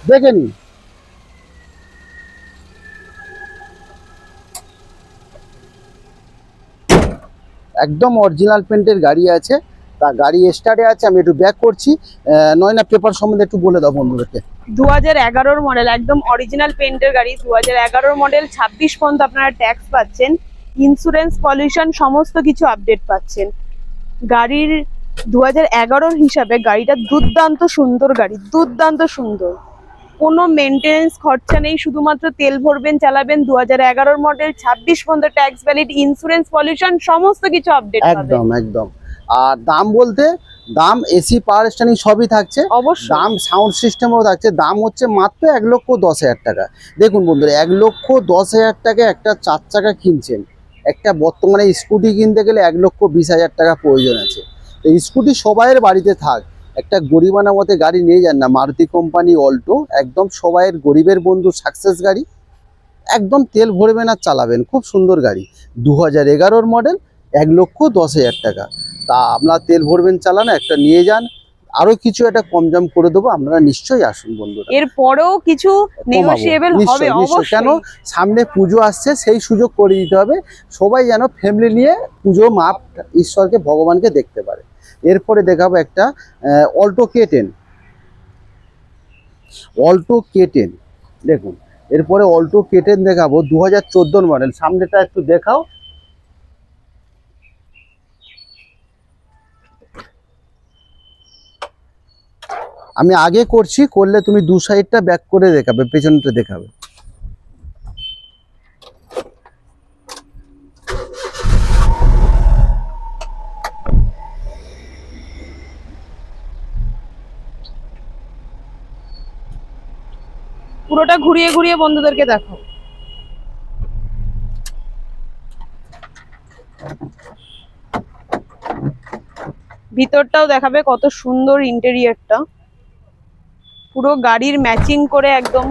S2: দেখে নিন। একদম অরিজিনাল পেন্টের গাড়ি আছে, তা গাড়ি স্টার্টে আছে, আমি একটু ব্যাক করছি। নয়না পেপার সম্বন্ধে একটু বলে দাও বন্ধুদেরকে।
S1: 2011 মডেল, একদম অরিজিনাল পেন্টের গাড়ি। 2011 মডেল, 26 পর্যন্ত আপনারা ট্যাক্স পাচ্ছেন, ইন্স্যুরেন্স পলিউশন সমস্ত কিছু আপডেট পাচ্ছেন। গাড়ির 2011 হিসাবে গাড়িটা দুর্দান্ত সুন্দর গাড়ি, দুর্দান্ত সুন্দর। কোনো মেনটেনেন্স খরচা নেই, শুধুমাত্র তেল ভরবেন, চালাবেন। 2011 মডেল, 26 পর্যন্ত ট্যাক্স ভ্যালিড, ইন্স্যুরেন্স পলিউশন সমস্ত কিছু আপডেট পাবেন।
S2: একদম একদম। আর দাম বলতে, দাম এসি পাওয়ার স্ট্যান্ডিং সবই থাকছে,
S1: অবশ্যই
S2: দাম সাউন্ড সিস্টেমও থাকছে। দাম হচ্ছে মাত্র 1,10,000 টাকা। দেখুন বন্ধুরা, 1,10,000 টাকা একটা 4 চাকা কিনছেন। একটা বর্তমানে স্কুটি কিনতে গেলে 1,20,000 টাকা প্রয়োজন আছে। তো স্কুটি সবাইয়ের বাড়িতে থাক, একটা গরিবানা মতে গাড়ি নিয়ে যান না, মারুতি কোম্পানি অল্টো, একদম সবাইয়ের গরিবের বন্ধু, সাকসেস গাড়ি। একদম তেল ভরবেন আর চালাবেন, খুব সুন্দর গাড়ি। 2011 মডেল, 1,10,000 টাকা। তা আপনারা তেল ভরবেন, চালান, একটা নিয়ে যান। আরো কিছু একটা কম দাম করে দেবো, আপনারা নিশ্চয়ই আসুন বন্ধুরা।
S1: এরপরেও কিছু নেগোশিয়েবল হবে অবশ্যই।
S2: কেন, সামনে পুজো আসছে, সেই সুযোগ করে দিতে হবে। সবাই যেন ফ্যামিলি নিয়ে পুজো মাপ ঈশ্বরকে, ভগবানকে দেখতে পারে। এরপরে দেখাবো একটা অল্টো K10। অল্টো K10 দেখুন। এরপরে অল্টো K10 দেখাবো, 2014 মডেল। সামনেটা একটু দেখাও। আমি আগে করছি, করলে তুমি দু সাইডটা ব্যাক করে দেখাবে, পেছনটা দেখাবে।
S1: পুরোটা ঘুরিয়ে ঘুরিয়ে বন্ধুদেরকে দেখো। ভিতরটাও দেখাবে, কত সুন্দর ইন্টেরিয়রটা, পুরো গাড়ির ম্যাচিং করে, একদম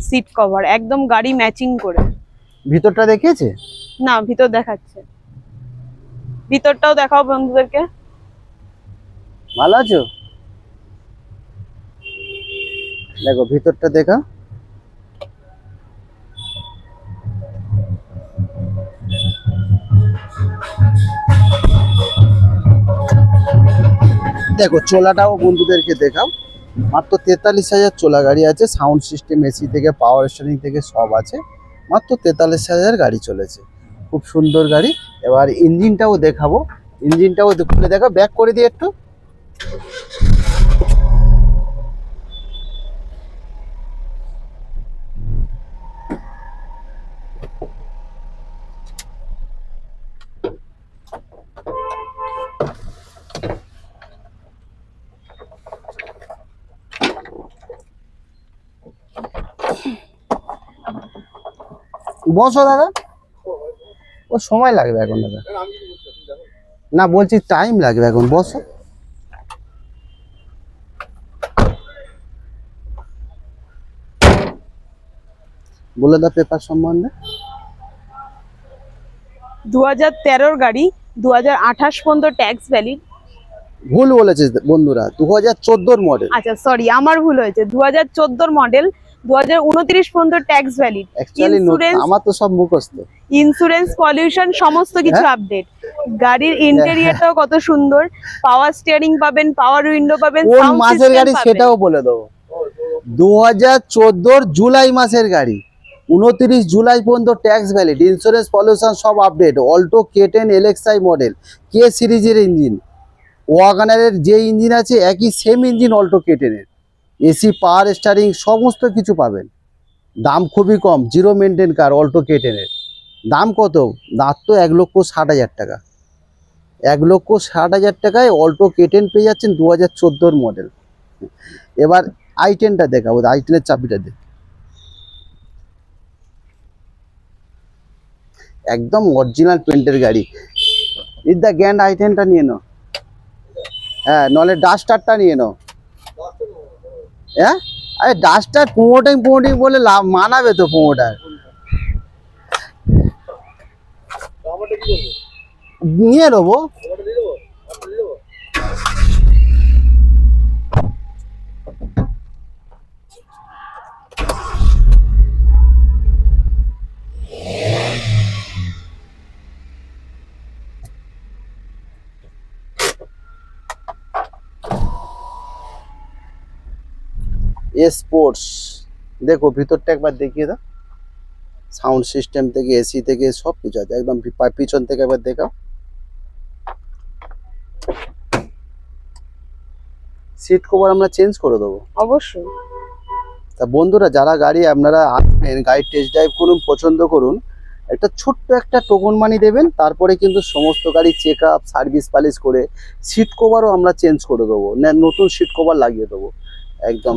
S1: সিট কভার একদম গাড়ি ম্যাচিং করে।
S2: ভিতরটা দেখিয়েছে
S1: না, ভিতর দেখাচ্ছে, ভিতরটাও দেখাও বন্ধুদেরকে।
S2: ভালো আছো? দেখো ভিতরটা দেখা। দেখো চোলাটাও বন্ধুদেরকে দেখাও। মাত্র 43,000 চোলা গাড়ি আছে, সাউন্ড সিস্টেম, এসি থেকে পাওয়ার স্টিয়ারিং থেকে সব আছে। মাত্র 43,000 গাড়ি চলেছে, খুব সুন্দর গাড়ি। এবার ইঞ্জিনটাও দেখাবো, ইঞ্জিনটাও খুলে দেখো, ব্যাক করে দিয়ে একটু। বসো দাদা, ও সময় লাগবে এখন দাদা, না বলছি টাইম লাগবে এখন, বসো। বলে দাও পেপার সম্বন্ধে।
S1: 2013 গাড়ি, 2028 পর্যন্ত ট্যাক্স ভ্যালিড।
S2: ভুল বলেছে বন্ধুরা, 2014 মডেল।
S1: আচ্ছা সরি, আমার ভুল হয়েছে, 2014 মডেল, 2029 পর্যন্ত ট্যাক্স ভ্যালিড।
S2: আমার তো সব মুখস্থ।
S1: ইন্স্যুরেন্স পলিউশন সমস্ত কিছু আপডেট। গাড়ির ইন্টেরিয়রটাও কত সুন্দর, পাওয়ার স্টিয়ারিং পাবেন, পাওয়ার উইন্ডো পাবেন,
S2: কোন মাসের গাড়ি সেটাও বলে দেবো। 2014 জুলাই মাসের গাড়ি, 29 জুলাই পর্যন্ত ট্যাক্স ভ্যালিড, ইন্স্যুরেন্স পলিউশন সব update. Alto K10 LXI model, K সিরিজের ইঞ্জিন। ওয়াগনারের যে ইঞ্জিন আছে একই সেম ইঞ্জিন অল্টো K10 এর। এসি পাওয়ার স্টারিং সমস্ত কিছু পাবেন। দাম খুবই কম, জিরো মেনটেন কার অল্টো K10 এর। দাম কত? মাত্র 1,60,000 টাকা। 1,60,000 টাকায় অল্টো K10 পেয়ে যাচ্ছেন, 2014 মডেল। এবার i10টা দেখাবো, i10-এর চাবিটা দে। একদম অরিজিনাল পেন্টের গাড়ি। ইজ দ্য গ্যান্ড i10টা নিয়ে নাও। হ্যাঁ, নলে ডাস্টারটা নিয়ে নাও। হ্যাঁ, আরে ডাস্টার প্রোমোটিং বলে লাভ মানাবে তো প্রোমোটার। নিয়ে নেবো। স্পোর্টস। দেখো ভিতরটা একবার দেখিয়ে দাও, সাউন্ড সিস্টেম থেকে এসি থেকে সব কিছু আছে একদম। পিছন থেকে একবার দেখাও। সিট কভার আমরা চেঞ্জ করে দেবো
S1: অবশ্যই।
S2: তা বন্ধুরা, যারা গাড়ি আপনারা আসবেন, গাড়ি টেস্ট ড্রাইভ করুন, পছন্দ করুন, একটা ছোট্ট একটা টোকন মানি দেবেন, তারপরে কিন্তু সমস্ত গাড়ি চেক আপ সার্ভিস পালিশ করে সিট কভারও আমরা চেঞ্জ করে দেবো, নতুন সিট কভার লাগিয়ে দেবো একদম।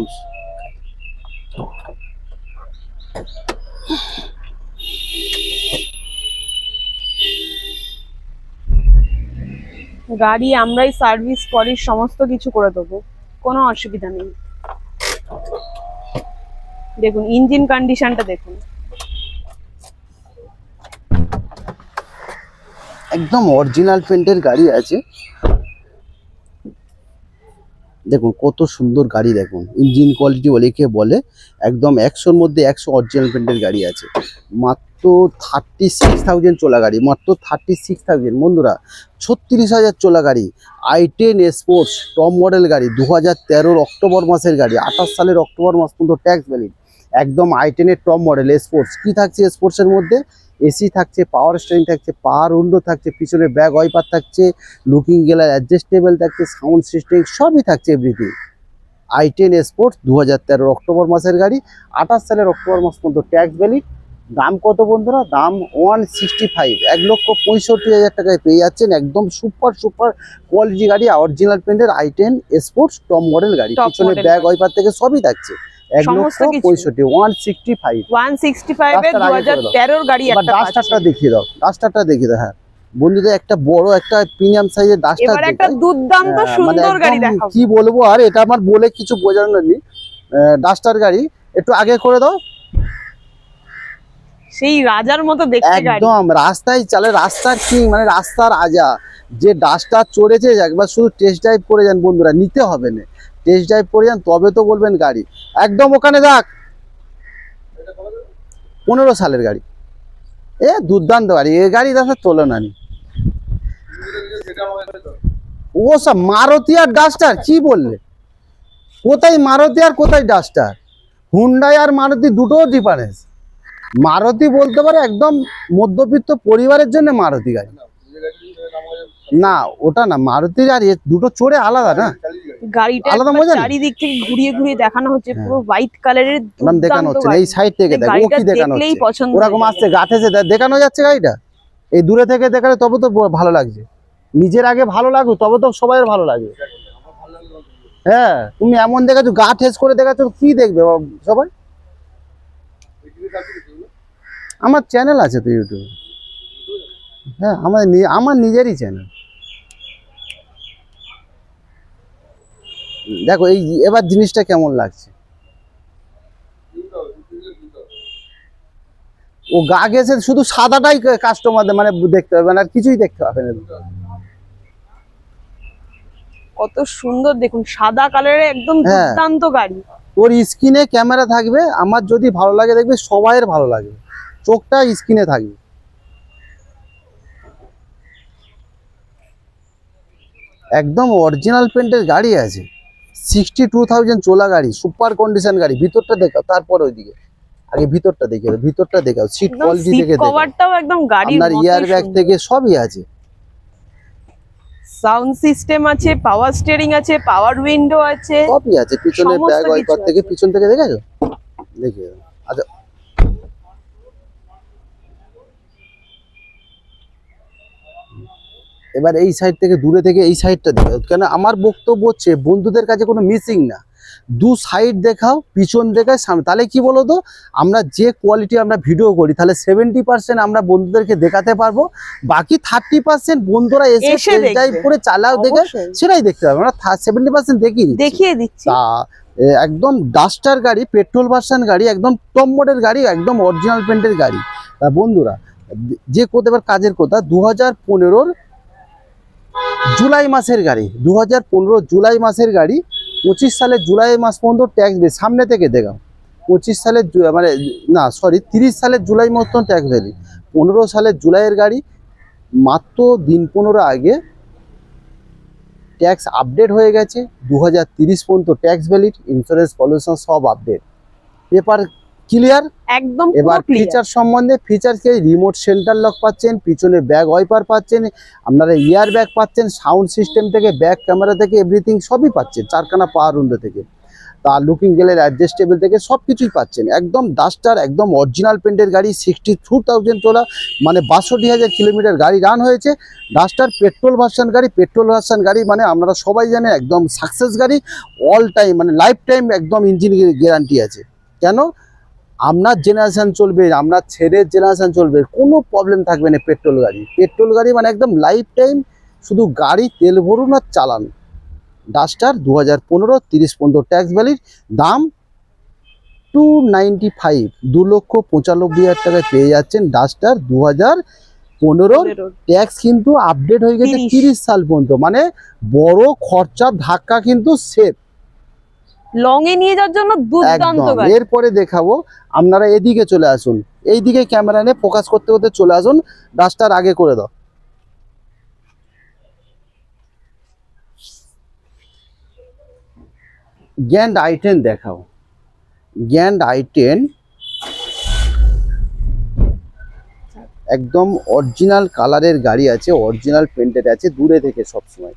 S1: গাড়ি আমরাই সার্ভিস পলিশ সমস্ত কিছু করে দেবো, কোনো অসুবিধা নেই। দেখুন ইঞ্জিন কন্ডিশনটা দেখুন,
S2: একদম অরিজিনাল পেন্টের গাড়ি আছে। দেখুন কত সুন্দর গাড়ি, দেখুন ইঞ্জিন কোয়ালিটি অনেকে বলে, একদম 100-র মধ্যে 100 অরিজিনাল পেন্টের গাড়ি আছে। মাত্র 36,000 চলা গাড়ি, মাত্র 36,000 বন্ধুরা। 36,000 চলা গাড়ি, i10 স্পোর্টস টপ মডেল গাড়ি, 2013 অক্টোবর মাসের গাড়ি, 28 সালের অক্টোবর মাস পর্যন্ত ট্যাক্স ভ্যালিড, একদম i10 এর টপ মডেল স্পোর্টস। কি থাকছে স্পোর্টসের মধ্যে? এসি থাকছে, পাওয়ার স্টিয়ারিং থাকছে, পাওয়ার উইন্ডো থাকছে, পিছনে ব্যাক ওয়াইপার থাকছে, লুকিং গ্লাস অ্যাডজাস্টেবল থাকছে, সাউন্ড সিস্টেম সবই থাকছে, এভরিথিং। i10 স্পোর্টস 2013 অক্টোবর মাসের গাড়ি, 28 সালের অক্টোবর মাস পর্যন্ত ট্যাক্স ভ্যালিড। দাম কত বন্ধুরা? দাম 165, 1,65,000 টাকায় পেয়ে যাচ্ছেন একদম সুপার কোয়ালিটি গাড়ি, অরিজিনাল পেন্টের i10 স্পোর্টস টপ মডেল গাড়ি। পিছনে ব্যাক ওয়াইপার থেকে সবই থাকছে, 1,65,000,
S1: 165 এর 2013 গাড়ি একটা
S2: ডাস্টারটা দেখিয়ে দাও, ডাস্টারটা দেখিয়ে দাও। হ্যাঁ বন্ধুদের, একটা বড় একটা প্রিমিয়াম সাইজের ডাস্টার,
S1: এবার একটা দুর্দান্ত সুন্দর গাড়ি দেখাবো।
S2: কি বলবো আর, এটা আমার বলে কিছু বোঝানোর নেই। ডাস্টার গাড়ি একটু আগে করে দাও,
S1: সেই রাজার মতো দেখতে গাড়ি,
S2: একদম রাস্তায় চলে, রাস্তার কিং, মানে রাস্তার রাজা। যে ডাস্টার চড়েছে একবার শুধু টেস্ট ড্রাইভ করে যান বন্ধুরা, নিতে হবে না, টেস্ট ড্রাইভ করে যান তবে তো বলবেন গাড়ি একদম। ওখানে দেখ 15 সালের গাড়ি, দুর্দান্ত গাড়ি, এই গাড়ি দেখা তুলনা নেই। ও সব মারুতি আর ডাস্টার, কি বললে? কোথায় মারুতি আর কোথায় ডাস্টার? হুন্ডাই আর মারুতি দুটো ডিফারেন্স। মারুতি বলতে পারে একদম মধ্যবিত্ত পরিবারের জন্য মারুতি গাড়ি, না ওটা না, মারুতি আর দুটো চড়ে আলাদা না,
S1: গাড়িটা
S2: আলাদা মজা।
S1: চারিদিক থেকে ঘুরিয়ে ঘুরিয়ে দেখানো হচ্ছে, পুরো হোয়াইট কালারের
S2: দেখানো হচ্ছে, এই সাইড থেকে দেখো, ও কি দেখানো হচ্ছে, ওরকম আসছে গাঠেছে দেখানো যাচ্ছে গাড়িটা। এই দূরে থেকে দেখালে তবে তো ভালো লাগছে, নিজের আগে ভালো লাগুক তবে তো সবাই ভালো লাগবে। হ্যাঁ তুমি এমন দেখাচ্ছ, গা ঠেস করে দেখাচ্ছ, কি দেখবে সবাই? আমার চ্যানেল আছে তো ইউটিউবে, হ্যাঁ আমার নিজেরই চ্যানেল। দেখো এই এবার জিনিসটা কেমন লাগছে, ও গা গেছে শুধু সাদাটাই কাস্টমারদের মানে দেখতে হবে, মানে আর কিছুই দেখতে হবে না।
S1: কত সুন্দর দেখুন, সাদা কালারের একদম দুর্দান্ত গাড়ি।
S2: ওর স্ক্রিনে ক্যামেরা থাকবে, আমার যদি ভালো লাগে দেখবে, সবাইয়ের ভালো লাগবে, চোখটা স্ক্রিনে থাকবে। একদম অরিজিনাল পেন্টের গাড়ি আছে, 62,000 চলা গাড়ি, সুপার কন্ডিশন গাড়ি। ভিতরটা দেখাও, তারপর ওইদিকে আগে ভিতরটা দেখে দাও, ভিতরটা দেখাও, সিট কোয়ালিটি দেখে দাও,
S1: কভারটাও একদম গাড়ির
S2: আপনার ইয়ার ব্যাগ থেকে সবই আছে,
S1: সাউন্ড সিস্টেম আছে, পাওয়ার স্টিয়ারিং আছে, পাওয়ার উইন্ডো আছে,
S2: সবই আছে। পিছনে ব্যাক ওয়াইপার থেকে, পিছন থেকে দেখেছো, দেখিয়ে দাও। আচ্ছা এবার এই সাইড থেকে, দূরে থেকে এই সাইডটা দেখাও, কেন আমার বক্তব্য হচ্ছে বন্ধুদের কাছে কোনো মিসিং না, দু সাইড দেখাও, পিছন দেখাও, সামনে। তাহলে কি বলো তো, আমরা যে কোয়ালিটি আমরা ভিডিও করি, তাহলে 70% আমরা বন্ধুদেরকে দেখাতে পারবো, বাকি 30% বন্ধুরা এসে টেস্ট ড্রাইভ করে চালাও দেখে সেটাই দেখতে পারবো। আমরা 70% দেখিয়ে দিচ্ছি। তা একদম ডাস্টার গাড়ি, পেট্রোল ভার্সন গাড়ি, একদম টপ মডেল গাড়ি, একদম অরিজিনাল পেন্টের গাড়ি। তা বন্ধুরা, যে কোথাবার কাজের কথা, 2015 জুলাই মাসের গাড়ি, 2015 জুলাই মাসের গাড়ি, 25 সালের জুলাই মাস পর্যন্ত ট্যাক্স ভ্যালি, সামনে থেকে দেখাও, 25 সালের মানে না সরি 30 সালের জুলাই মতন ট্যাক্স ভ্যালি, 15 সালের জুলাইয়ের গাড়ি, মাত্র দিন 15 আগে ট্যাক্স আপডেট হয়ে গেছে, 2030 পর্যন্ত ট্যাক্স ভ্যালিড, ইন্স্যুরেন্স পলিউশন সব আপডেট, পেপার ক্লিয়ার।
S1: একদম
S2: এবার ফিচার সম্বন্ধে, ফিচারকে রিমোট সেন্টার লক পাচ্ছেন, পিছনে ব্যাগ ওয়াইপার পাচ্ছেন, আপনারা ইয়ার ব্যাগ পাচ্ছেন, সাউন্ড সিস্টেম থেকে, ব্যাক ক্যামেরা থেকে, এভরিথিং সবই পাচ্ছেন, চারখানা পাওয়ার উইন্ডো থেকে, তার লুকিং গ্লাস অ্যাডজাস্টেবল থেকে সব কিছুই পাচ্ছেন। একদম ডাস্টার, একদম অরিজিনাল পেন্টের গাড়ি, 62,000 চলা, মানে 62,000 কিলোমিটার গাড়ি রান হয়েছে। ডাস্টার পেট্রোল ভার্সন গাড়ি, পেট্রোল ভার্সন গাড়ি মানে আপনারা সবাই জানেন একদম সাকসেস গাড়ি, অল টাইম মানে লাইফ টাইম একদম ইঞ্জিন গ্যারান্টি আছে। কেন? আপনার জেনারেশন চলবে, আপনার ছেলের জেনারেশন চলবে, কোনো প্রবলেম থাকবে না। পেট্রোল গাড়ি, পেট্রোল গাড়ি মানে একদম লাইফ টাইম, শুধু গাড়ি তেল ভরুন আর চালান। ডাস্টার 2015, 30 পর্যন্ত ট্যাক্স ভ্যালিড, দাম 295, 2,95,000 টাকায় পেয়ে যাচ্ছেন ডাস্টার 2015। ট্যাক্স কিন্তু আপডেট হয়ে গেছে 30 সাল পর্যন্ত, মানে বড় খরচা ধাক্কা কিন্তু সেফ,
S1: লং এ নিয়ে যাওয়ার জন্য দুর্দান্ত গাড়ি।
S2: এরপরে দেখাবো, আপনারা এদিকে চলে আসুন, এইদিকে ক্যামেরা নিয়ে ফোকাস করতে করতে চলে আসুন, ডাস্টার আগে করে দাও। গ্র্যান্ড i10 দেখাও, গ্র্যান্ড i10 একদম অরিজিনাল কালারের গাড়ি আছে, অরিজিনাল পেন্টেড আছে, দূরে থেকে সবসময়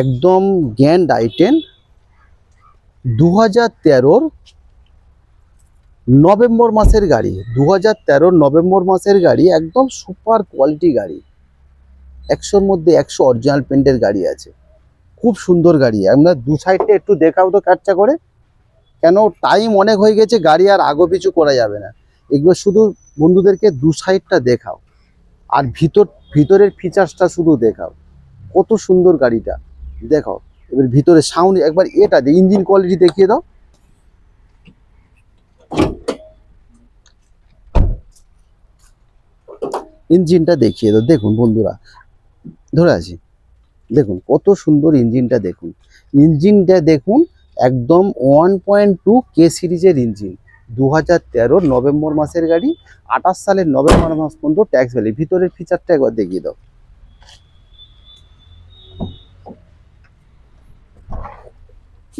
S2: একদম। গ্র্যান্ড i10 2013 নভেম্বর মাসের গাড়ি, 2013 নভেম্বর মাসের গাড়ি, একদম সুপার কোয়ালিটি গাড়ি, 100-র মধ্যে 100 অরিজিনাল পেন্টের গাড়ি আছে, খুব সুন্দর গাড়ি। আমরা দু সাইডটা একটু দেখাও তো কাটচা করে, কেন টাইম অনেক হয়ে গেছে, গাড়ি আর আগো পিছু করা যাবে না, এগুলো শুধু বন্ধুদেরকে দু সাইডটা দেখাও, আর ভিতরের ফিচার্সটা শুধু দেখাও, কত সুন্দর গাড়িটা দেখাও। এবার ভিতরে সাউন্ড একবার এটা যে ইঞ্জিন কোয়ালিটি দেখিয়ে দাও, ইঞ্জিনটা দেখিয়ে দাও। দেখুন বন্ধুরা, ধরে আছি, দেখুন কত সুন্দর ইঞ্জিনটা, দেখুন ইঞ্জিনটা দেখুন, একদম 1.2 কে সিরিজের ইঞ্জিন, 2013 নভেম্বর মাসের গাড়ি, 28 সালের নভেম্বর মাস পর্যন্ত ট্যাক্স ভ্যালি। ভিতরের ফিচারটা একবার দেখিয়ে দাও।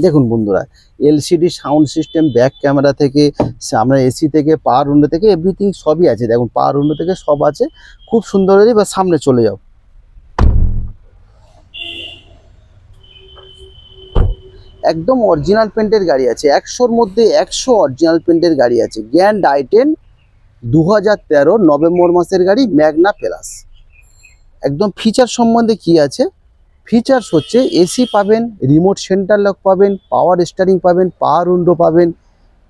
S2: দেখুন বন্ধুরা, LCD sound system, back camera থেকে, আমরা এসি থেকে, পাওয়ার উইন্ডো থেকে, এভরিথিং সবই আছে। দেখুন পাওয়ার উইন্ডো থেকে সব আছে, খুব সুন্দর। বা সামনে চলে যাও, একদম অরিজিনাল পেন্টের গাড়ি আছে, 100-র মধ্যে 100 অরিজিনাল পেন্টের গাড়ি আছে। গ্র্যান্ড i10 2013 নভেম্বর মাসের গাড়ি, ম্যাগনা প্লাস। একদম ফিচার সম্বন্ধে কি আছে, ফিচার্স হচ্ছে এসি পাবেন, রিমোট সেন্টার লক পাবেন, পাওয়ার স্টারিং পাবেন, পাওয়ার উইন্ডো পাবেন,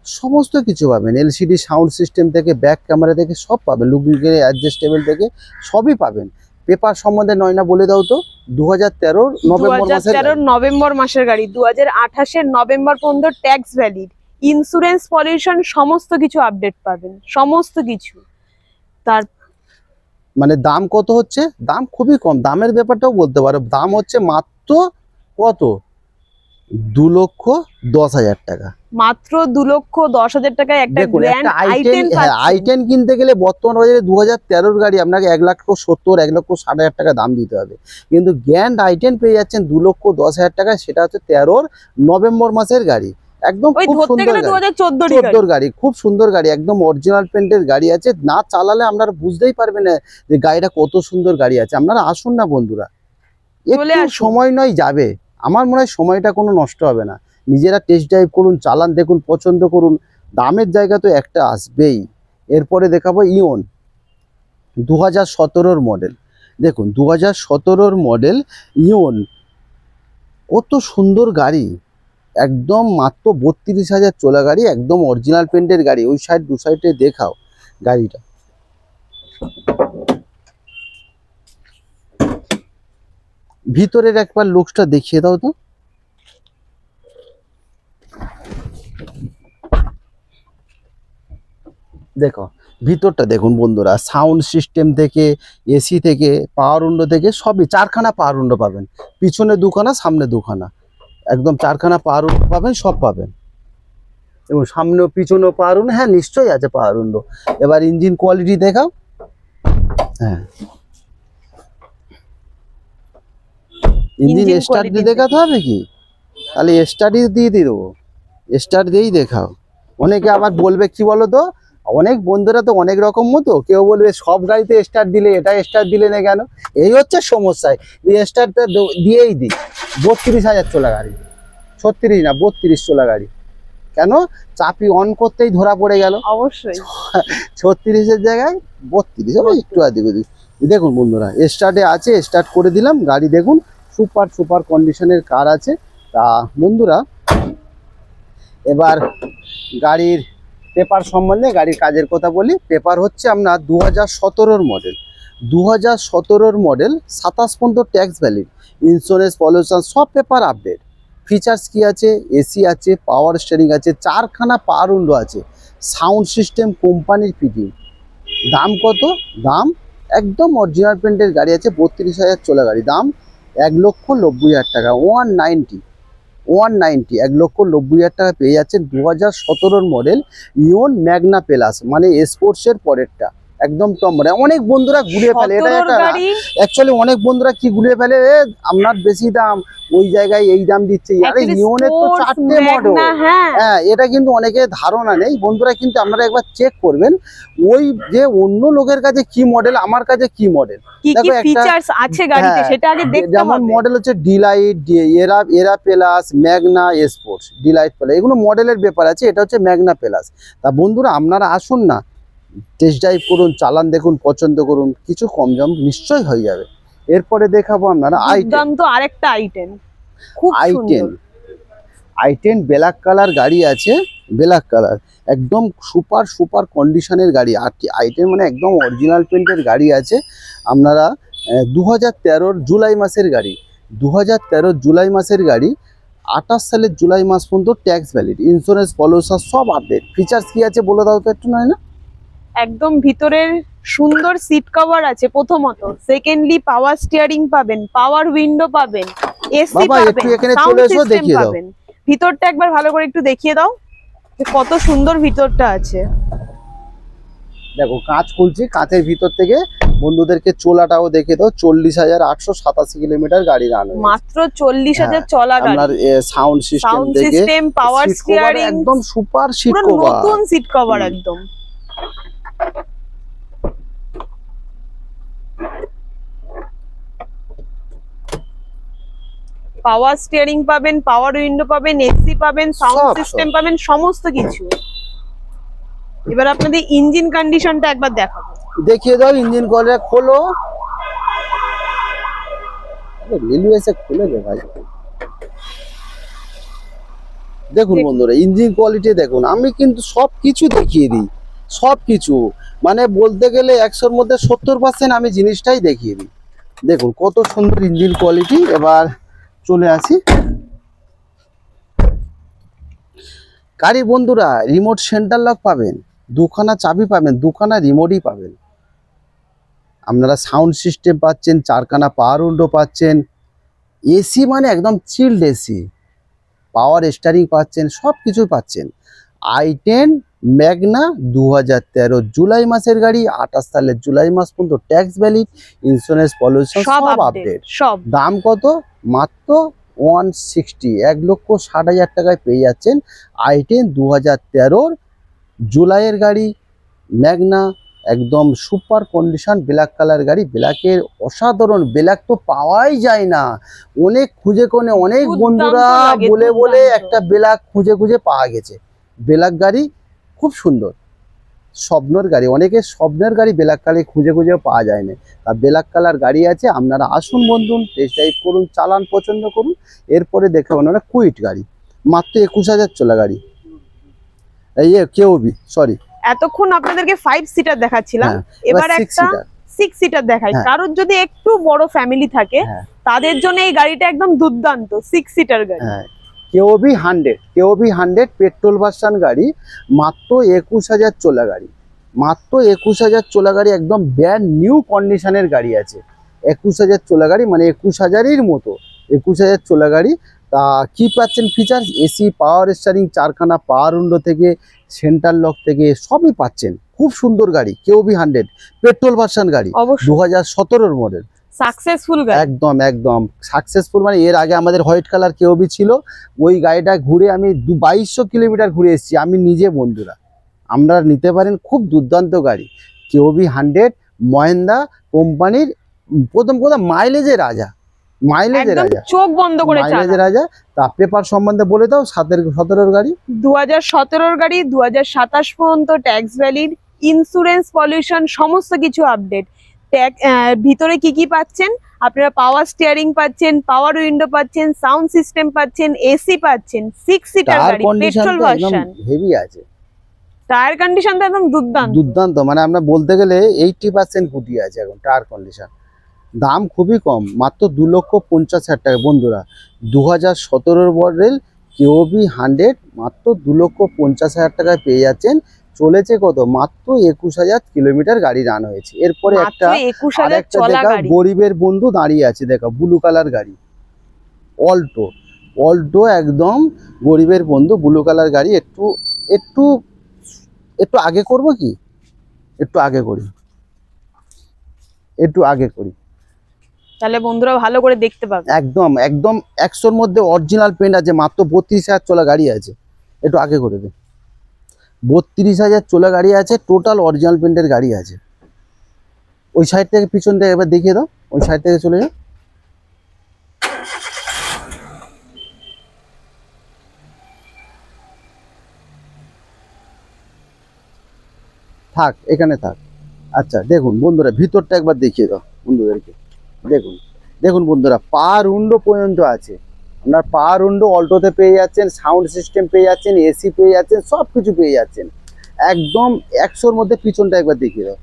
S2: সমস্ত কিছু পাবেন। এলসিডি সাউন্ড সিস্টেম থেকে, ব্যাক ক্যামেরা থেকে সব পাবেন, লুকিং গ্লাস অ্যাডজাস্টেবল থেকে সবই পাবেন। পেপার সম্বন্ধে নয়না বলে দাও তো। 2013
S1: নভেম্বর মাসের গাড়ি, 2028 নভেম্বর পর্যন্ত ট্যাক্স ভ্যালিড, ইন্স্যুরেন্স পলিউশন সমস্ত কিছু আপডেট পাবেন, সমস্ত কিছু। তার
S2: মানে দাম কত হচ্ছে? দাম খুবই কম, দামের ব্যাপারটাও বলতে পারো। দাম হচ্ছে মাত্র কত, 2,10,000 টাকা,
S1: মাত্র 2,10,000 টাকায় একটা গ্র্যান্ড i10।
S2: i10 কিনতে গেলে বর্তমান বাজারে 2013 গাড়ি আপনাকে 1,70,000 1,60,000 টাকা দাম দিতে হবে, কিন্তু গ্র্যান্ড i10 পেয়ে যাচ্ছেন 2,10,000 টাকা। সেটা হচ্ছে 13 নভেম্বর মাসের গাড়ি, একদম খুব সুন্দর 2014 গাড়ি, খুব সুন্দর গাড়ি, একদম অরিজিনাল পেন্টের গাড়ি আছে। না চালালে আপনারা বুঝতেই পারবেন না যে গাড়িটা কত সুন্দর গাড়ি আছে। আপনারা আসুন না বন্ধুরা, একটু সময় নয় যাবে, আমার মনে হয় সময়টা কোনো নষ্ট হবে না। নিজেরা টেস্ট ড্রাইভ করুন, চালান, দেখুন, পছন্দ করুন, দামের জায়গা তো একটা আসবেই। এরপরে দেখাবো ইওন 2017 মডেল। দেখুন 2017 মডেল ইওন, কত সুন্দর গাড়ি, একদম মাত্র 32,000 চলা গাড়ি, একদম অরিজিনাল পেন্টের গাড়ি। ওই সাইড দু সাইডে দেখাও গাড়িটা, ভিতরের একবার লুকসটা দেখিয়ে দাও তো। দেখো ভিতরটা দেখুন বন্ধুরা, সাউন্ড সিস্টেম থেকে, এসি থেকে, পাওয়ার উইন্ডো থেকে সবই, চারখানা পাওয়ার উইন্ডো পাবেন, পিছনে দুখানা, সামনে দুখানা, একদম চারখানা পাওয়ার উইন্ডো পাবেন, সব পাবেন। এবং সামনেও পিছনেও পাওয়ার উইন্ডো, হ্যাঁ নিশ্চয়ই আছে পাওয়ার উইন্ডো। এবার ইঞ্জিন কোয়ালিটি দেখাও। হ্যাঁ ইঞ্জিন
S1: Engine
S2: স্টার্ট দিয়ে
S1: quality
S2: দেখাতে হবে কি? তাহলে স্টার্টই দিয়ে দেবো, স্টার্ট দিয়েই দেখাও। অনেকে আবার বলবে কি বলো তো, অনেক বন্ধুরা তো অনেক রকম মতো, কেউ বলবে সব গাড়িতে স্টার্ট দিলে এটা স্টার্ট দিলে না কেন, এই হচ্ছে সমস্যায়। স্টার্টটা দিয়েই দিই। 32,000 চলা গাড়ি, 36 না 32 চলা গাড়ি, কেন চাপি অন করতেই ধরা পড়ে গেল।
S1: অবশ্যই
S2: 36-এর জায়গায় 32 হবে, একটু আদিক ওদিক। দেখুন বন্ধুরা স্টার্টে আছে, স্টার্ট করে দিলাম গাড়ি। দেখুন সুপার সুপার কন্ডিশনের কার আছে। তা বন্ধুরা এবার গাড়ির পেপার সম্বন্ধে, গাড়ির কাজের কথা বলি। পেপার হচ্ছে আপনার 2017-র মডেল, 2017-র মডেল, 27 পর্যন্ত ট্যাক্স ভ্যালিড, ইন্স্যুরেন্স পলিউশন সব পেপার আপডেট। ফিচার্স কি আছে? এসি আছে, পাওয়ার স্টিয়ারিং আছে, 4খানা পাওয়ার উইন্ডো আছে, সাউন্ড সিস্টেম কোম্পানির ফিটিং। দাম কত? দাম একদম অরিজিনাল প্রিন্টের গাড়ি আছে, 32,000 চলা গাড়ি, দাম 1,90,000 টাকা, 190, 1,90,000 টাকা পেয়ে যাচ্ছেন। 2017-র মডেল ইওন ম্যাগনা প্লাস, মানে স্পোর্টসের পরেরটা, একদম টপ মডেল। অনেক বন্ধুরা গুলিয়ে ফেলে, এটা একটা অ্যাকচুয়ালি অনেক বন্ধুরা কি গুলিয়ে ফেলে, আপনার বেশি দাম, ওই জায়গায় এই দাম দিচ্ছে। আরে ইওনের তো 4টে মডেল, হ্যাঁ, এটা কিন্তু অনেকে ধারণা নেই বন্ধুরা, কিন্তু আপনারা একবার চেক করবেন ওই যে অন্য লোকের কাছে কি মডেল, আমার কাছে কি মডেল,
S1: কি কি ফিচার্স আছে গাড়িতে সেটা আগে দেখতে হবে।
S2: যেমন মডেল হচ্ছে Delight, Era Plus, Magna Sports, Delight Plus, এগুলো মডেলের ব্যাপার আছে। এটা হচ্ছে ম্যাগনা প্লাস। তা বন্ধুরা আপনারা আসুন না, টেস্ট ড্রাইভ করুন, চালান দেখুন, পছন্দ করুন, কিছু কম দাম নিশ্চয়ই হয়ে যাবে। এরপরে দেখাবো আপনারা
S1: i10, তো আরেকটা i10, খুব সুন্দর
S2: i10 ব্ল্যাক কালার গাড়ি আছে, ব্ল্যাক কালার একদম সুপার সুপার কন্ডিশনের গাড়ি। আর কি i10 মানে একদম অরিজিনাল প্রিন্টের গাড়ি আছে। আপনারা 2013-র জুলাই মাসের গাড়ি, 2013 জুলাই মাসের গাড়ি, 28 সালের জুলাই মাস পর্যন্ত ট্যাক্স ভ্যালিড, ইন্স্যুরেন্স পলিউশন সব আপডেট। ফিচার্স কি আছে বলে দাও তো একটু, নয় না?
S1: একদম ভিতরের সুন্দর সিট কভার আছে প্রথমত, সেকেন্ডলি পাওয়ার স্টিয়ারিং পাবেন, পাওয়ার উইন্ডো পাবেন, এসি পাবেন, সাউন্ড সিস্টেম পাবেন। ভিতরটা একবার ভালো করে একটু দেখিয়ে দাও যে কত সুন্দর ভিতরটা আছে।
S2: দেখো কাঁচ খুলছি, কাঁচের ভিতর থেকে বন্ধুদেরকে চোলাটাও দেখে দাও। 40,887 কিলোমিটার গাড়ি রান হয়েছে,
S1: মাত্র 40,000 চলা গাড়ি।
S2: আপনার সাউন্ড সিস্টেম,
S1: পাওয়ার স্টিয়ারিং,
S2: একদম সুপার সিট কভার,
S1: নতুন সিট কভার একদম। পাওয়ার স্টিয়ারিং পাবেন, পাওয়ার উইন্ডো পাবেন, এসি পাবেন, সাউন্ড সিস্টেম পাবেন, সমস্ত কিছু। এবার আপনাদের ইঞ্জিন কন্ডিশনটা একবার দেখাবো,
S2: দেখিয়ে দাও। ইঞ্জিন কলটা খোলো, লিলু এসে খুলে দে ভাই। দেখুন বন্ধুরা ইঞ্জিন কোয়ালিটি দেখুন, আমি কিন্তু সবকিছু দেখিয়ে দিই, সবকিছু মানে বলতে গেলে 100-র মধ্যে 70% আমি জিনিসটাই দেখিয়ে দিই। দেখুন কত সুন্দর ইঞ্জিন কোয়ালিটি। এবার চলে আসি গাড়ি। বন্ধুরা রিমোট সেন্টার লক পাবেন, 2খানা চাবি পাবেন, 2খানা রিমোটই পাবেন। আপনারা সাউন্ড সিস্টেম পাচ্ছেন, 4খানা পাওয়ার উইন্ডো পাচ্ছেন, এসি মানে একদম চিল্ড এসি, পাওয়ার স্টিয়ারিং পাচ্ছেন, সব কিছু পাচ্ছেন। i10 ম্যাগনা 2013 জুলাই মাসের গাড়ি, 28 সালের জুলাই মাস পর্যন্ত ট্যাক্স ভ্যালিড, ইন্স্যুরেন্স পলিউশন সব আপডেট। দাম কত? মাত্র 160, 1,60,000 টাকায় পেয়ে যাচ্ছেন i10 2013 জুলাইয়ের গাড়ি, ম্যাগনা, একদম সুপার কন্ডিশন, ব্ল্যাক কালার গাড়ি। ব্ল্যাকের অসাধারণ, ব্ল্যাক তো পাওয়াই যায় না, অনেক খুঁজে কোনে অনেক বন্ধুরা বলে বলে একটা ব্ল্যাক খুঁজে খুঁজে পাওয়া গেছে। ব্ল্যাক গাড়ি খুব সুন্দর, স্বপ্নের গাড়ি, অনেকে স্বপ্নের গাড়ি ব্ল্যাক কালার খুঁজে খুঁজে পাওয়া যায় না। আর ব্ল্যাক কালার গাড়ি আছে, আপনারা আসুন বন্ধু, টেস্ট ড্রাইভ করুন, চালান, পছন্দ করুন। এরপরে দেখে আপনারা কুইট গাড়ি, মাত্র 21,000 চলা গাড়ি, এই কেওবি, সরি
S1: এতক্ষণ আপনাদেরকে 5 সিটার দেখাচ্ছিলাম, এবার একটা 6 সিটার দেখাই। কারোর যদি একটু বড় ফ্যামিলি থাকে তাদের জন্য এই গাড়িটা একদম দুর্দান্ত 6 সিটার গাড়ি।
S2: কেওবি 100 পেট্রোল ভার্সন গাড়ি, মাত্র 21,000 চলা গাড়ি, মাত্র 21,000 চলা গাড়ি, একদম ব্র্যান্ড নিউ কন্ডিশনের গাড়ি আছে। 21,000 চলা গাড়ি মানে 21,000-এর মতো, 21,000 চলা গাড়ি। তা কি পাচ্ছেন ফিচার্স? এসি, পাওয়ার স্টিয়ারিং, 4খানা পাওয়ার উইন্ডো থেকে সেন্টার লক থেকে সবই পাচ্ছেন। খুব সুন্দর গাড়ি, কেওবি 100 পেট্রোল ভার্সন গাড়ি, 2017-র মডেল,
S1: সাকসেসফুল গাড়ি।
S2: একদম একদম সাকসেসফুল, মানে এর আগে আমাদের হোয়াইট কালার কেওবি ছিল, ওই গাড়িটা ঘুরে আমি 2200 কিলোমিটার ঘুরে এসেছি আমি নিজে। বন্ধুরা আমরা নিতে পারেন, খুব দুর্দান্ত গাড়ি কেওবি 100 মহেন্দ্রা কোম্পানির, প্রথম কথা মাইলেজের রাজা, মাইলেজের
S1: একদম
S2: রাজা,
S1: চোখ বন্ধ করে
S2: মাইলেজের
S1: চালান।
S2: রাজা। তা পেপার সম্বন্ধে বলে দাও, 17 গাড়ি,
S1: 2017 গাড়ি 2027 পর্যন্ত ট্যাক্স ভ্যালিড, ইন্স্যুরেন্স, পলিউশন সমস্ত কিছু আপডেট। ভিতরে কি কি পাচ্ছেন আপনারা? পাওয়ার স্টিয়ারিং পাচ্ছেন, পাওয়ার উইন্ডো পাচ্ছেন, সাউন্ড সিস্টেম পাচ্ছেন, এসি পাচ্ছেন, 6 সিটার
S2: টায়ার
S1: গাড়ি,
S2: কন্ডিশন
S1: পেট্রোল
S2: একদম
S1: ভার্সন।
S2: হেভি আছে,
S1: টায়ার কন্ডিশন তো একদম দুর্দান্ত।
S2: দুর্দান্ত, মানে আমরা বলতে গেলে 80% ফুটি আছে এখন টায়ার কন্ডিশন। দাম খুবই কম, মাত্র 2,50,000 টাকা। বন্ধুরা 2017 মডেল কেওবি 100 মাত্র 2,50,000 টাকায় পেয়ে যাচ্ছেন। চলেছে কত? মাত্র 21,000 কিলোমিটার গাড়ি রান হয়েছে। এরপরে
S1: মাত্র
S2: একটা
S1: 21,000
S2: আরেকটা
S1: চলা
S2: দেখা,
S1: গাড়ি।
S2: গরিবের বন্ধু দাঁড়িয়ে আছে, দেখা ব্লু কালার গাড়ি, অল্টো। অল্টো একদম গরিবের বন্ধু, ব্লু কালার গাড়ি। একটু একটু একটু আগে করব কি? একটু আগে করি, একটু আগে করি।
S1: তাহলে বন্ধুরা ভালো করে দেখতে পাবে।
S2: একদম একদম 100-র মধ্যে অরিজিনাল পেন্ট আছে, মাত্র 32,000 চলা গাড়ি আছে। একটু আগে করে দে, 32,000 চলা গাড়ি আছে, টোটাল অরিজিনাল পেন্টের গাড়ি আছে। ওই সাইড থেকে, পিছন থেকে এবার দেখিয়ে দাও, ওই সাইড থেকে চলে যাও। থাক, এখানে থাক। আচ্ছা দেখুন বন্ধুরা, ভিতরটা একবার দেখিয়ে দাও বন্ধুদেরকে। দেখুন দেখুন বন্ধুরা, পাওয়ার উইন্ডো পর্যন্ত আছে। আপনার পাওয়ার উইন্ডো অল্টোতে পেয়ে যাচ্ছেন, সাউন্ড সিস্টেম পেয়ে যাচ্ছেন, এসি পেয়ে যাচ্ছেন, সব কিছু পেয়ে যাচ্ছেন একদম 100-র মধ্যে। পিছনটা একবার দেখিয়ে দাও।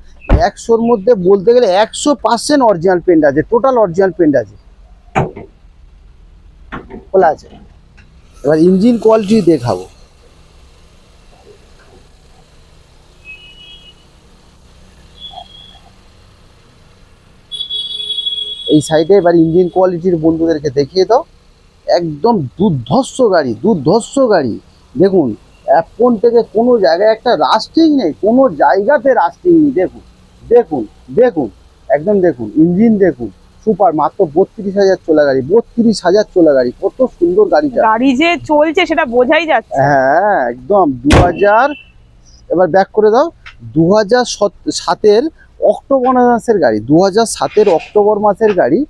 S2: 100-র মধ্যে বলতে গেলে 100% অরিজিনাল পেন্ট আছে, টোটাল অরিজিনাল পেন্ট আছে, খোলা আছে। এবার ইঞ্জিন কোয়ালিটি দেখাবো। এই সাইডে এবার ইঞ্জিন কোয়ালিটির বন্ধুদেরকে দেখিয়ে দাও। একদম দুর্ধর্ষ গাড়ি, দুর্ধর্ষ গাড়ি। দেখুন এখন থেকে কোনো জায়গায় একটা রাস্টিং নেই, কোনো জায়গাতে রাস্টিং নেই। দেখুন দেখুন দেখুন, একদম দেখুন ইঞ্জিন দেখুন, সুপার। মাত্র 32,000 চলা গাড়ি, 32,000 চলা গাড়ি, কত সুন্দর গাড়িটা।
S1: গাড়ি যে চলছে সেটা বোঝাই যাচ্ছে।
S2: হ্যাঁ একদম 2000, এবার ব্যাক করে দাও, 2007-এর অক্টোবর মাসের গাড়ি, 2007-এর অক্টোবর মাসের গাড়ি,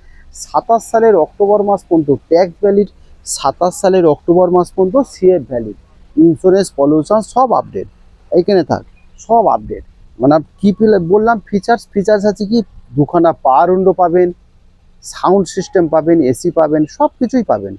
S2: 27 সালের অক্টোবর মাস পর্যন্ত ট্যাক্স ভ্যালিড, 27 সালের অক্টোবর মাস পর্যন্ত সিএফ ভ্যালিড, ইন্স্যুরেন্স, পলিউশন সব আপডেট। এইখানে থাক, সব আপডেট। মানে কি বললাম, ফিচার্স আছে কি? দুখানা পাওয়ার উইন্ডো পাবেন, সাউন্ড সিস্টেম পাবেন, এসি পাবেন, সব কিছুই পাবেন।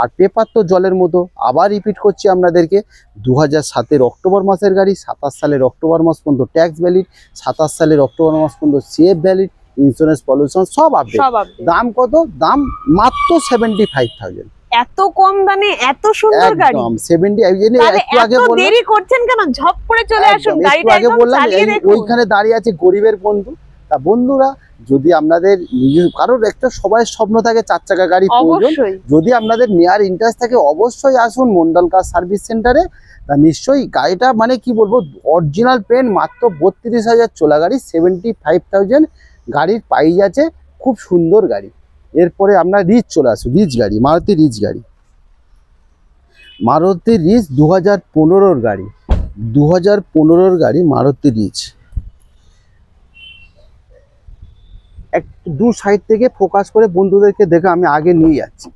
S2: আর পেপার তো জলের মতো। আবার রিপিট করছি আপনাদেরকে, 2007-এর অক্টোবর মাসের গাড়ি, 27 সালের অক্টোবর মাস পর্যন্ত ট্যাক্স ভ্যালিড, 27 সালের অক্টোবর মাস পর্যন্ত সিএফ ভ্যালিড, ইন্স্যুরেন্স, পলিউশন সব আপডেট।
S1: সব আপডেট।
S2: দাম কত? দাম মাত্র 75,000।
S1: এত কম দামে এত সুন্দর গাড়ি,
S2: একদম 70। এই জন্য
S1: তাহলে
S2: একটু আগে
S1: এত
S2: বললাম,
S1: দেরি করছেন কেন? ঝপ করে চলে আসুন,
S2: একটু
S1: গাড়িটা
S2: আগে
S1: একদম
S2: বললাম,
S1: চালিয়ে দেখুন।
S2: ওইখানে দাঁড়িয়ে আছে গরিবের বন্ধু। তা বন্ধুরা, যদি আপনাদের নিজের কারোর একটা, সবাই স্বপ্ন থাকে 4 চাকা গাড়ি প্রয়োজন,
S1: অবশ্যই
S2: যদি আপনাদের নেওয়ার ইন্টারেস্ট থাকে অবশ্যই আসুন মন্ডল কার সার্ভিস সেন্টারে। তা নিশ্চয়ই গাড়িটা, মানে কি বলবো, অরিজিনাল পেন, মাত্র 32,000 চলা গাড়ি, 75,000 গাড়ির প্রাইস আছে, খুব সুন্দর গাড়ি। এরপরে আপনার রিচ চলে আসুন, রিচ গাড়ি, মারুতি রিচ গাড়ি। মারুতি রিচ 2015-র গাড়ি, 2015-র গাড়ি মারুতি রিচ। একটু দু সাইড থেকে ফোকাস করে বন্ধুদেরকে দেখে আমি আগে নিয়ে যাচ্ছি।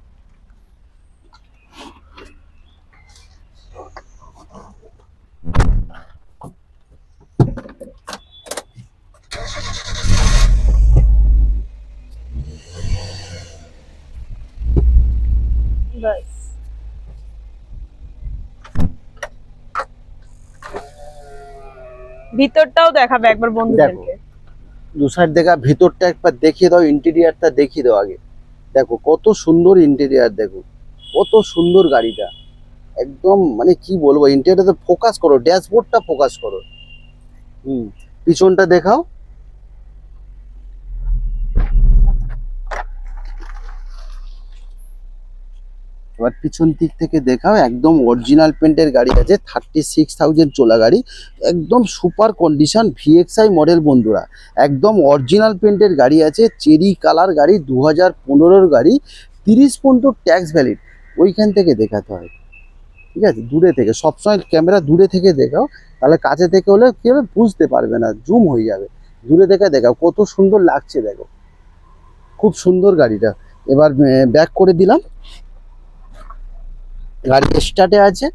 S1: ব্যাস। ভিতরটাও দেখাবে একবার বন্ধুদেরকে।
S2: দু সাইড দেখা, ভিতরটা একবার দেখিয়ে দাও, ইন্টেরিয়ারটা দেখিয়ে দাও আগে। দেখো কত সুন্দর ইন্টেরিয়ার, দেখো কত সুন্দর গাড়িটা। একদম মানে কি বলবো, ইন্টেরিয়ারটা ফোকাস করো, ড্যাশবোর্ডটা ফোকাস করো। পিছনটা দেখাও। এবার পিছন দিক থেকে দেখাও, একদম অরিজিনাল পেন্টের গাড়ি আছে, 36,000 চলা গাড়ি, একদম সুপার কন্ডিশন VXI মডেল বন্ধুরা, একদম অরিজিনাল পেন্টের গাড়ি আছে, চেরি কালার গাড়ি, 2015-র গাড়ি, 30 পর্যন্ত ট্যাক্স ভ্যালিড। ওইখান থেকে দেখাতে হয়, ঠিক আছে, দূরে থেকে, সবসময় ক্যামেরা দূরে থেকে দেখাও, তাহলে কাছে থেকে হলে কি হবে বুঝতে পারবে না, জুম হয়ে যাবে। দূরে থেকে দেখাও কত সুন্দর লাগছে, দেখো খুব সুন্দর গাড়িটা। এবার ব্যাক করে দিলাম, গাড়ি স্টার্টে আছে।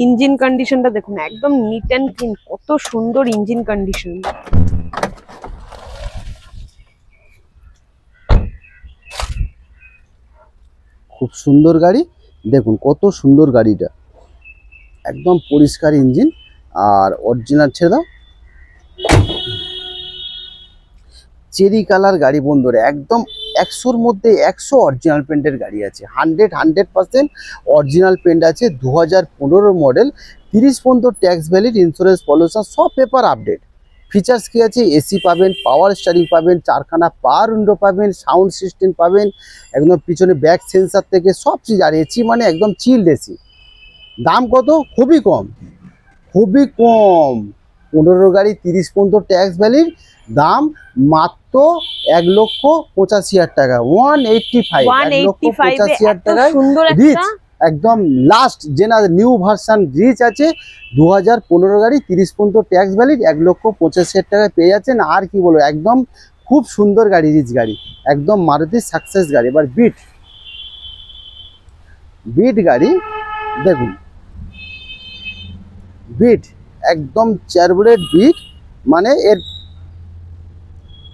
S1: ইঞ্জিন কন্ডিশনটা দেখুন, একদম নিট অ্যান্ড ক্লিন, কত সুন্দর ইঞ্জিন কন্ডিশন।
S2: খুব সুন্দর গাড়ি, দেখুন কত সুন্দর গাড়িটা, একদম পরিষ্কার ইঞ্জিন। আর অরিজিনাল ছেড়ে দাও, চেরি কালার গাড়ি বন্ধুরা, একদম 100-র মধ্যে 100 অরিজিনাল পেন্টের গাড়ি আছে, 100% অরিজিনাল পেন্ট আছে, 2015-র মডেল, 30 পর্যন্ত ট্যাক্স ভ্যালিড, ইন্স্যুরেন্স পলিউশন সব পেপার আপডেট। ফিচার্স কি আছে, এসি পাবেন, পাওয়ার স্টারিং পাবেন, 4খানা পাওয়ার উইন্ডো পাবেন, সাউন্ড সিস্টেম পাবেন, একদম পিছনে ব্যাক সেন্সার থেকে সব চিজ। আর এসি মানে একদম চিল্ড এসি। দাম কত? খুবই কম, খুবই কম। 15 গাড়ি, 30 পর্যন্ত ট্যাক্স ভ্যালিড, দাম মাত্র 1,85,000 টাকা, 1,85,000 টাকায় রিচ, একদম লাস্ট জেনা নিউ ভার্সন রিচ আছে, 2015 গাড়ি, 30 পর্যন্ত ট্যাক্স ভ্যালিড, 1,85,000 টাকায় পেয়ে যাচ্ছেন। আর কি বলবো, একদম খুব সুন্দর গাড়ি, রিচ গাড়ি, একদম মারুতি সাকসেস গাড়ি। এবার বিট গাড়ি দেখুন, বিট একদম চার্বুলেট বিট, মানে এর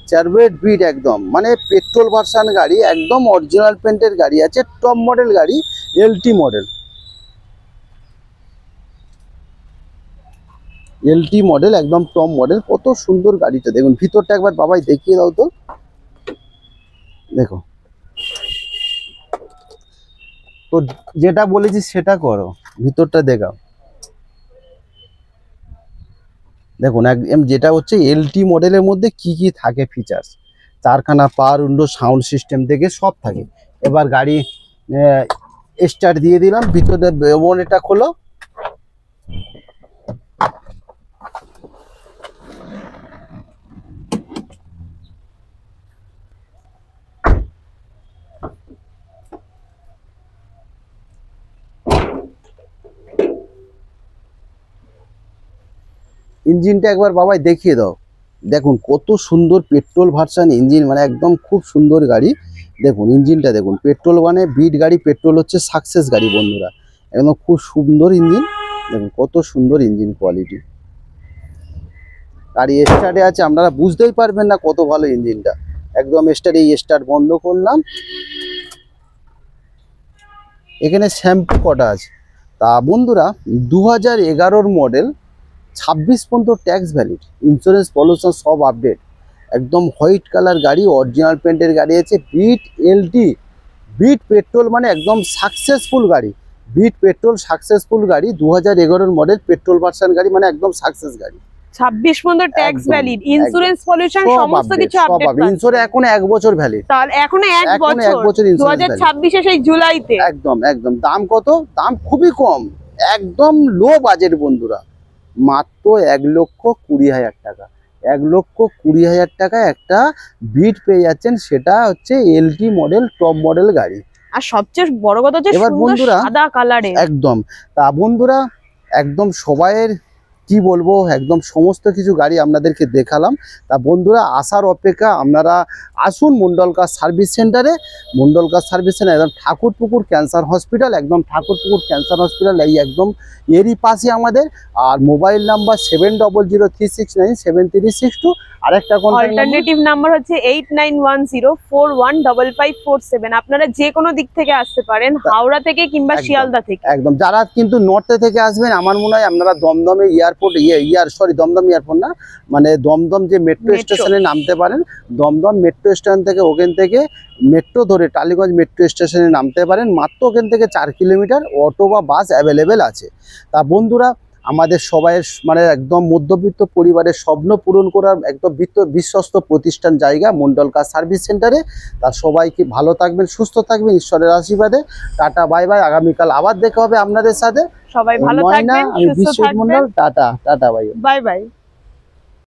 S2: চার্বুলেট বিট একদম, মানে পেট্রোল ভার্সন গাড়ি, একদম অরিজিনাল পেন্টের গাড়ি আছে, টপ মডেল গাড়ি, LT মডেল, একদম টপ মডেল। কত সুন্দর গাড়িটা দেখুন, ভিতরটা একবার বাবাই দেখিয়ে দাও তো, দেখো তো যেটা বলেছি সেটা করো, ভিতরটা দেখাও। দেখুন একদম যেটা হচ্ছে LT মডেলের মধ্যে কি কি থাকে ফিচার্স, 4খানা পাওয়ার উইন্ডো, সাউন্ড সিস্টেম থেকে সব থাকে। এবার গাড়ি স্টার্ট দিয়ে দিলাম, ভিতরে বনেটটা খোলো, ইঞ্জিনটা একবার বাবাই দেখিয়ে দাও। দেখুন কত সুন্দর পেট্রোল ভার্সন ইঞ্জিন, মানে একদম খুব সুন্দর গাড়ি। দেখুন ইঞ্জিনটা দেখুন, পেট্রোল মানে বিট গাড়ি, পেট্রোল হচ্ছে সাকসেস গাড়ি বন্ধুরা, একদম খুব সুন্দর ইঞ্জিন। দেখুন কত সুন্দর ইঞ্জিন কোয়ালিটি, গাড়ি স্টার্টে আছে, আপনারা বুঝতেই পারবেন না কত ভালো ইঞ্জিনটা, একদম স্টার্ট। এই স্টার্ট বন্ধ করলাম, এখানে শ্যাম্পু কটা আছে। তা বন্ধুরা 2011-র মডেল, 26 পর্যন্ত ট্যাক্স ভ্যালিড, ইন্স্যুরেন্স পলিউশন সব আপডেট, একদম হোয়াইট কালার গাড়ি, অরিজিনাল পেন্টের গাড়ি আছে, বিট LT, বিট পেট্রোল মানে একদম সাকসেসফুল গাড়ি, বিট পেট্রোল সাকসেসফুল গাড়ি, 2011-র মডেল, পেট্রোল ভার্সন গাড়ি, মানে একদম সাকসেস গাড়ি,
S1: 26 পর্যন্ত ট্যাক্স ভ্যালিড, ইন্স্যুরেন্স পলিউশন সমস্ত কিছু আপডেট পাবেন।
S2: ইন্স্যুরেন্স এখন 1 বছর ভ্যালিড,
S1: তাহলে এখনো 1 বছর 2026 সেই জুলাইতে।
S2: একদম দাম কত? দাম খুবই কম, একদম লো বাজেট বন্ধুরা, মাত্র 1,20,000 টাকা, 1,20,000 টাকায় একটা বিট পেয়ে যাচ্ছেন, সেটা হচ্ছে LT মডেল, টপ মডেল গাড়ি।
S1: আর সবচেয়ে বড় কথা হচ্ছে সুন্দর সাদা কালারে,
S2: একদম। তা বন্ধুরা একদম সবাইয়ের কি বলবো, একদম সমস্ত কিছু গাড়ি আপনাদেরকে দেখালাম। তা বন্ধুরা আসার অপেক্ষা, আপনারা আসুন মন্ডল কার সার্ভিস সেন্টারে, মন্ডল কার সার্ভিস সেন্টার একদম ঠাকুরপুকুর ক্যান্সার হসপিটাল, একদম ঠাকুরপুকুর ক্যান্সার হসপিটাল, এই একদম এরই পাশে আমাদের। আর মোবাইল নাম্বার 7003697362, আরেকটা
S1: অল্টারনেটিভ নাম্বার হচ্ছে 8910415547। আপনারা যে কোনো দিক থেকে আসতে পারেন, হাওড়া থেকে কিংবা শিয়ালদা থেকে।
S2: একদম, যারা কিন্তু নর্থে থেকে আসবেন, আমার মনে হয় আপনারা দমদমে এয়ারপোর্ট দমদম এয়ারপোর্ট না, মানে দমদম যে মেট্রো স্টেশনে নামতে পারেন, দমদম মেট্রো স্টেশন থেকে ওখান থেকে মেট্রো ধরে টালিগঞ্জ মেট্রো স্টেশনে নামতে পারেন। মাত্র ওখান থেকে 4 কিলোমিটার অটো বা বাস অ্যাভেলেবেল আছে। তা বন্ধুরা, আমাদের সবাইয়ের মানে একদম মধ্যবিত্ত পরিবারের স্বপ্ন পূরণ করার একদম বিশ্বস্ত প্রতিষ্ঠান জায়গা মন্ডল কার সার্ভিস সেন্টারে। তার সবাইকে ভালো থাকবেন, সুস্থ থাকবেন ঈশ্বরের আশীর্বাদে। টাটা বাই বাই, আগামীকাল আবার দেখা হবে আপনাদের সাথে।
S1: সবাই ভালো থাকবেন,
S2: আমি
S1: সুস্থ
S2: বিশ্বজিৎ
S1: থাকবেন।
S2: Mondal, tata bye
S1: bye bye.